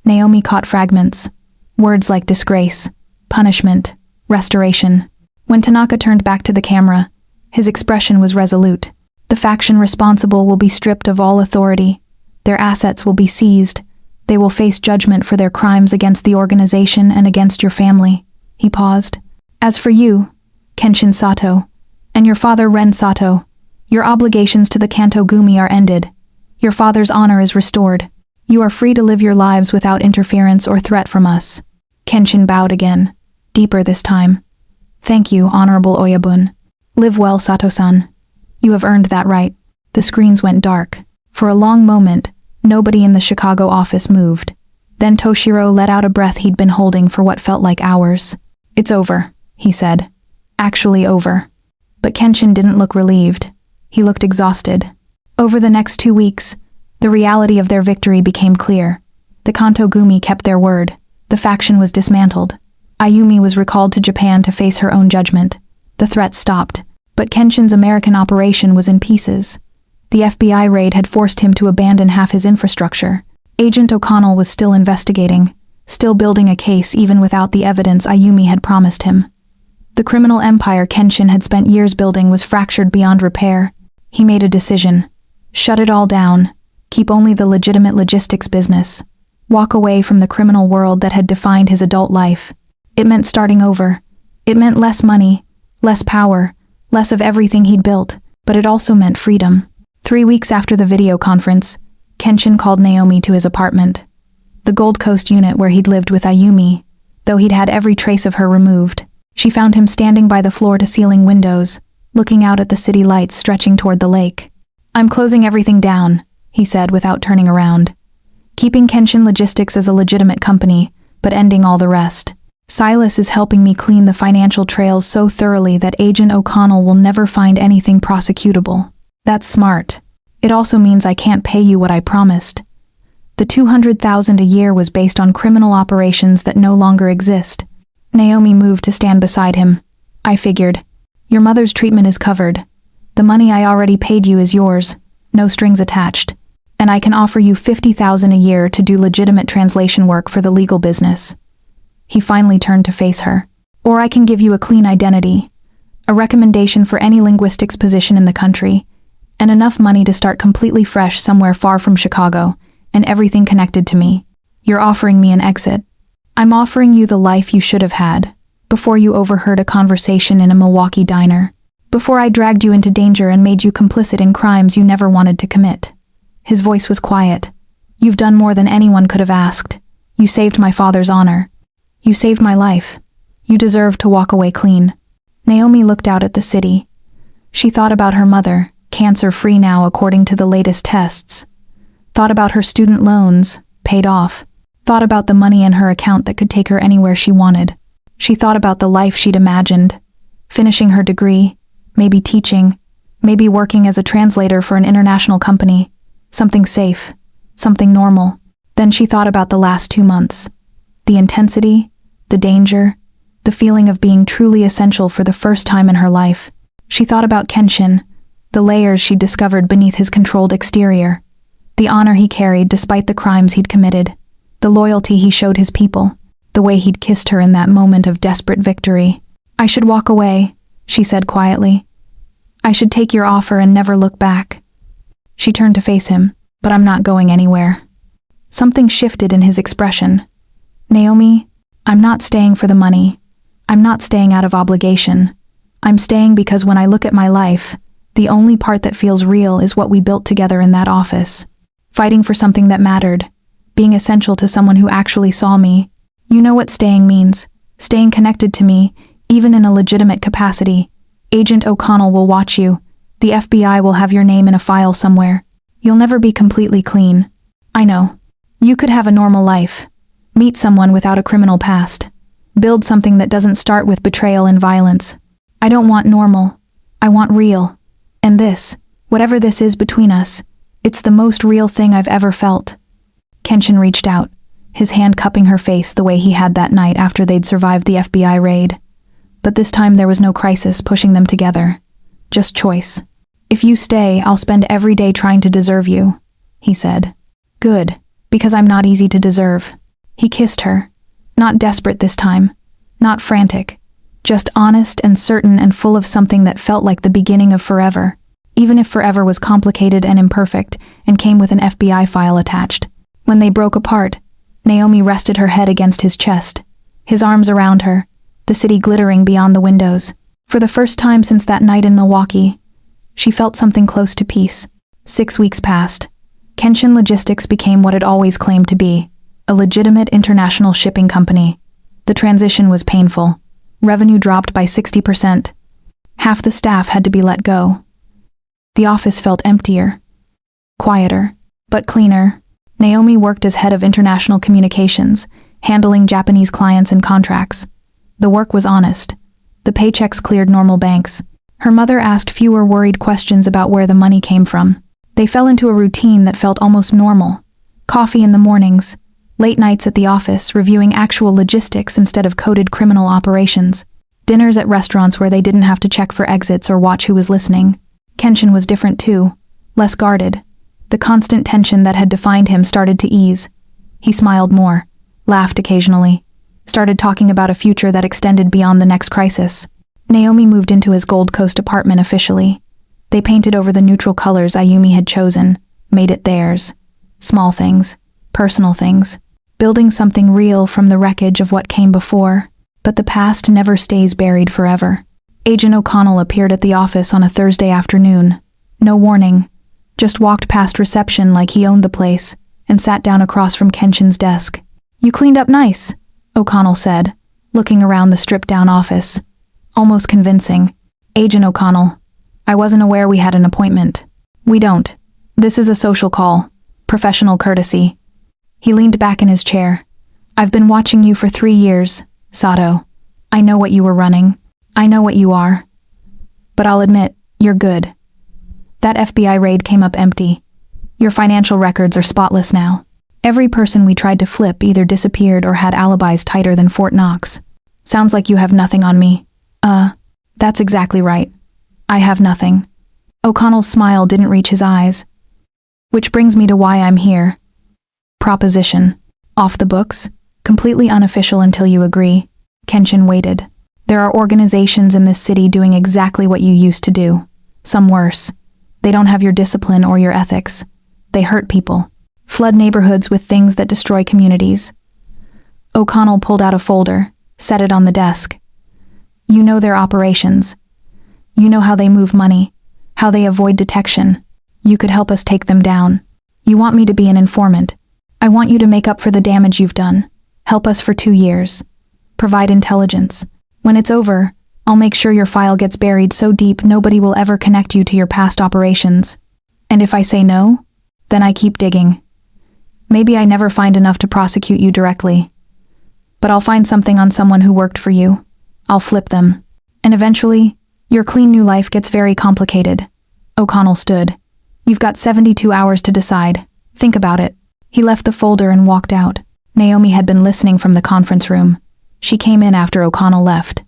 Naomi caught fragments. Words like disgrace, punishment, restoration. When Tanaka turned back to the camera, his expression was resolute. The faction responsible will be stripped of all authority. Their assets will be seized. They will face judgment for their crimes against the organization and against your family. He paused. As for you, Kenshin Sato, and your father Ren Sato, your obligations to the Kanto Gumi are ended. Your father's honor is restored. You are free to live your lives without interference or threat from us. Kenshin bowed again, deeper this time. Thank you, Honorable Oyabun. Live well, Sato-san. You have earned that right. The screens went dark. For a long moment, nobody in the Chicago office moved. Then Toshiro let out a breath he'd been holding for what felt like hours. It's over, he said. Actually over. But Kenshin didn't look relieved. He looked exhausted. Over the next 2 weeks, the reality of their victory became clear. The Kanto Gumi kept their word. The faction was dismantled. Ayumi was recalled to Japan to face her own judgment. The threat stopped. But Kenshin's American operation was in pieces. The FBI raid had forced him to abandon half his infrastructure. Agent O'Connell was still investigating, still building a case even without the evidence Ayumi had promised him. The criminal empire Kenshin had spent years building was fractured beyond repair. He made a decision. Shut it all down. Keep only the legitimate logistics business. Walk away from the criminal world that had defined his adult life. It meant starting over. It meant less money, less power, less of everything he'd built, but it also meant freedom. 3 weeks after the video conference, Kenshin called Naomi to his apartment, the Gold Coast unit where he'd lived with Ayumi, though he'd had every trace of her removed. She found him standing by the floor-to-ceiling windows, looking out at the city lights stretching toward the lake. "I'm closing everything down," he said without turning around. "Keeping Kenshin Logistics as a legitimate company, but ending all the rest. Silas is helping me clean the financial trails so thoroughly that Agent O'Connell will never find anything prosecutable. That's smart. It also means I can't pay you what I promised. The $200,000 a year was based on criminal operations that no longer exist." Naomi moved to stand beside him. "I figured. Your mother's treatment is covered. The money I already paid you is yours, no strings attached. And I can offer you $50,000 a year to do legitimate translation work for the legal business." He finally turned to face her. "Or I can give you a clean identity, a recommendation for any linguistics position in the country, and enough money to start completely fresh somewhere far from Chicago, and everything connected to me. You're offering me an exit. I'm offering you the life you should have had, before you overheard a conversation in a Milwaukee diner, before I dragged you into danger and made you complicit in crimes you never wanted to commit." His voice was quiet. "You've done more than anyone could have asked. You saved my father's honor. You saved my life. You deserve to walk away clean." Naomi looked out at the city. She thought about her mother, cancer-free now according to the latest tests. Thought about her student loans, paid off. Thought about the money in her account that could take her anywhere she wanted. She thought about the life she'd imagined. Finishing her degree, maybe teaching, maybe working as a translator for an international company. Something safe, something normal. Then she thought about the last 2 months. The intensity, the danger, the feeling of being truly essential for the first time in her life. She thought about Kenshin, the layers she'd discovered beneath his controlled exterior. The honor he carried despite the crimes he'd committed. The loyalty he showed his people. The way he'd kissed her in that moment of desperate victory. "I should walk away," she said quietly. "I should take your offer and never look back." She turned to face him. "But I'm not going anywhere." Something shifted in his expression. "Naomi, I'm not staying for the money. I'm not staying out of obligation. I'm staying because when I look at my life, the only part that feels real is what we built together in that office. Fighting for something that mattered. Being essential to someone who actually saw me. You know what staying means. Staying connected to me, even in a legitimate capacity. Agent O'Connell will watch you. The FBI will have your name in a file somewhere. You'll never be completely clean. I know. You could have a normal life. Meet someone without a criminal past. Build something that doesn't start with betrayal and violence. I don't want normal. I want real. And this, whatever this is between us, it's the most real thing I've ever felt." Kenshin reached out, his hand cupping her face the way he had that night after they'd survived the FBI raid. But this time there was no crisis pushing them together. Just choice. "If you stay, I'll spend every day trying to deserve you," he said. "Good, because I'm not easy to deserve." He kissed her. Not desperate this time. Not frantic. Just honest and certain and full of something that felt like the beginning of forever. Even if forever was complicated and imperfect and came with an FBI file attached. When they broke apart, Naomi rested her head against his chest, his arms around her, the city glittering beyond the windows. For the first time since that night in Milwaukee, she felt something close to peace. 6 weeks passed. Kenshin Logistics became what it always claimed to be, a legitimate international shipping company. The transition was painful. Revenue dropped by 60%. Half the staff had to be let go. The office felt emptier, quieter, but cleaner. Naomi worked as head of international communications, handling Japanese clients and contracts. The work was honest. The paychecks cleared normal banks. Her mother asked fewer worried questions about where the money came from. They fell into a routine that felt almost normal. Coffee in the mornings, late nights at the office reviewing actual logistics instead of coded criminal operations. Dinners at restaurants where they didn't have to check for exits or watch who was listening. Kenshin was different too, less guarded. The constant tension that had defined him started to ease. He smiled more, laughed occasionally, started talking about a future that extended beyond the next crisis. Naomi moved into his Gold Coast apartment officially. They painted over the neutral colors Ayumi had chosen, made it theirs. Small things, personal things, building something real from the wreckage of what came before. But the past never stays buried forever. Agent O'Connell appeared at the office on a Thursday afternoon. No warning. just walked past reception like he owned the place, and sat down across from Kenshin's desk. "You cleaned up nice," O'Connell said, looking around the stripped-down office. Almost convincing. "Agent O'Connell, I wasn't aware we had an appointment." "We don't. This is a social call. Professional courtesy." He leaned back in his chair. "I've been watching you for 3 years, Sato. I know what you were running. I know what you are. But I'll admit, you're good. That FBI raid came up empty. Your financial records are spotless now. Every person we tried to flip either disappeared or had alibis tighter than Fort Knox. Sounds like you have nothing on me." That's exactly right. I have nothing." O'Connell's smile didn't reach his eyes. "Which brings me to why I'm here. Proposition. Off the books, completely unofficial until you agree." Kenshin waited. "There are organizations in this city doing exactly what you used to do. Some worse. They don't have your discipline or your ethics. They hurt people. Flood neighborhoods with things that destroy communities." O'Connell pulled out a folder, set it on the desk. "You know their operations. You know how they move money, how they avoid detection. You could help us take them down. You want me to be an informant. I want you to make up for the damage you've done. Help us for 2 years. Provide intelligence. When it's over, I'll make sure your file gets buried so deep nobody will ever connect you to your past operations. And if I say no, then I keep digging. Maybe I never find enough to prosecute you directly. But I'll find something on someone who worked for you. I'll flip them. And eventually, your clean new life gets very complicated." O'Connell stood. "You've got 72 hours to decide. Think about it." He left the folder and walked out. Naomi had been listening from the conference room. She came in after O'Connell left.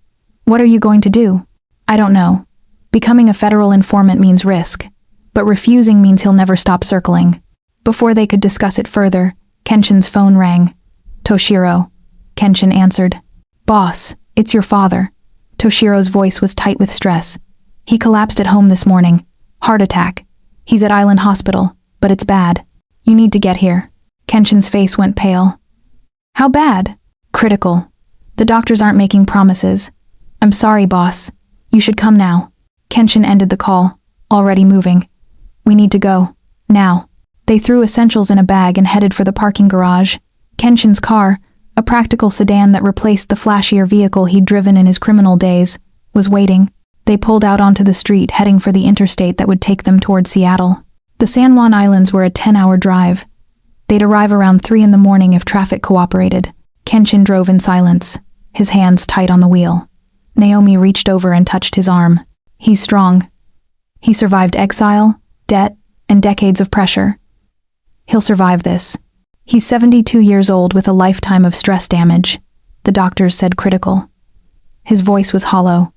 "What are you going to do?" "I don't know. Becoming a federal informant means risk, but refusing means he'll never stop circling." Before they could discuss it further, Kenshin's phone rang. "Toshiro." Kenshin answered. "Boss, it's your father." Toshiro's voice was tight with stress. "He collapsed at home this morning. Heart attack. He's at Island Hospital, but it's bad. You need to get here." Kenshin's face went pale. "How bad?" "Critical. The doctors aren't making promises. I'm sorry, boss. You should come now." Kenshin ended the call, already moving. "We need to go. Now." They threw essentials in a bag and headed for the parking garage. Kenshin's car, a practical sedan that replaced the flashier vehicle he'd driven in his criminal days, was waiting. They pulled out onto the street, heading for the interstate that would take them toward Seattle. The San Juan Islands were a 10-hour drive. They'd arrive around 3 in the morning if traffic cooperated. Kenshin drove in silence, his hands tight on the wheel. Naomi reached over and touched his arm. "He's strong. He survived exile, debt, and decades of pressure. He'll survive this. He's 72 years old with a lifetime of stress damage," the doctors said, critical. His voice was hollow.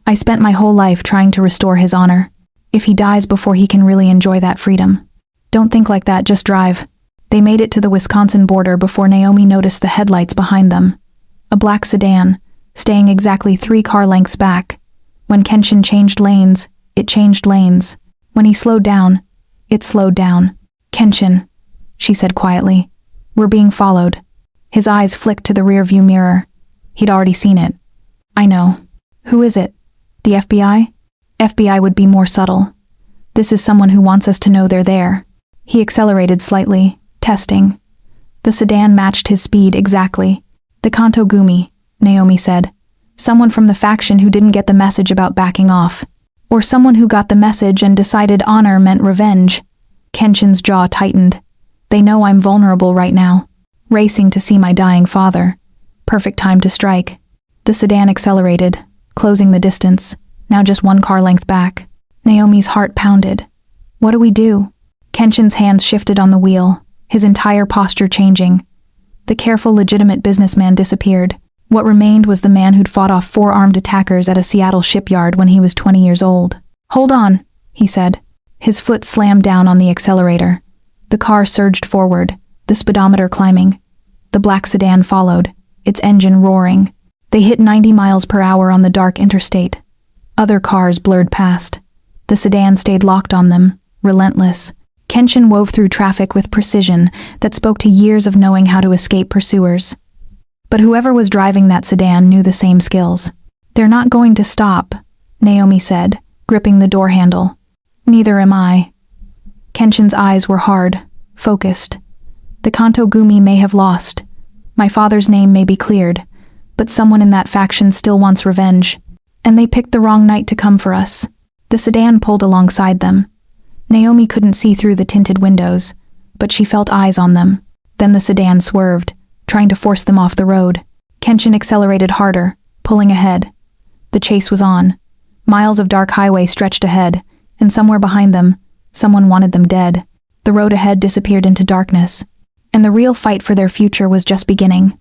"I spent my whole life trying to restore his honor. If he dies before he can really enjoy that freedom. Don't think like that, just drive." They made it to the Wisconsin border before Naomi noticed the headlights behind them. A black sedan, staying exactly 3 car lengths back. When Kenshin changed lanes, it changed lanes. When he slowed down, it slowed down. "Kenshin," she said quietly. "We're being followed." His eyes flicked to the rearview mirror. He'd already seen it. "I know. Who is it? The FBI?" "FBI would be more subtle. This is someone who wants us to know they're there." He accelerated slightly, testing. The sedan matched his speed exactly. "The Kanto Gumi," Naomi said. "Someone from the faction who didn't get the message about backing off. Or someone who got the message and decided honor meant revenge." Kenshin's jaw tightened. "They know I'm vulnerable right now. Racing to see my dying father. Perfect time to strike." The sedan accelerated, closing the distance, now just 1 car length back. Naomi's heart pounded. "What do we do?" Kenshin's hands shifted on the wheel, his entire posture changing. The careful, legitimate businessman disappeared. What remained was the man who'd fought off 4 armed attackers at a Seattle shipyard when he was 20 years old. "Hold on," he said. His foot slammed down on the accelerator. The car surged forward, the speedometer climbing. The black sedan followed, its engine roaring. They hit 90 miles per hour on the dark interstate. Other cars blurred past. The sedan stayed locked on them, relentless. Kenshin wove through traffic with precision that spoke to years of knowing how to escape pursuers. But whoever was driving that sedan knew the same skills. "They're not going to stop," Naomi said, gripping the door handle. "Neither am I." Kenshin's eyes were hard, focused. The Kanto Gumi may have lost. My father's name may be cleared, but someone in that faction still wants revenge. And they picked the wrong night to come for us. The sedan pulled alongside them. Naomi couldn't see through the tinted windows, but she felt eyes on them. Then the sedan swerved, trying to force them off the road. Kenshin accelerated harder, pulling ahead. The chase was on. Miles of dark highway stretched ahead, and somewhere behind them, someone wanted them dead. The road ahead disappeared into darkness, and the real fight for their future was just beginning.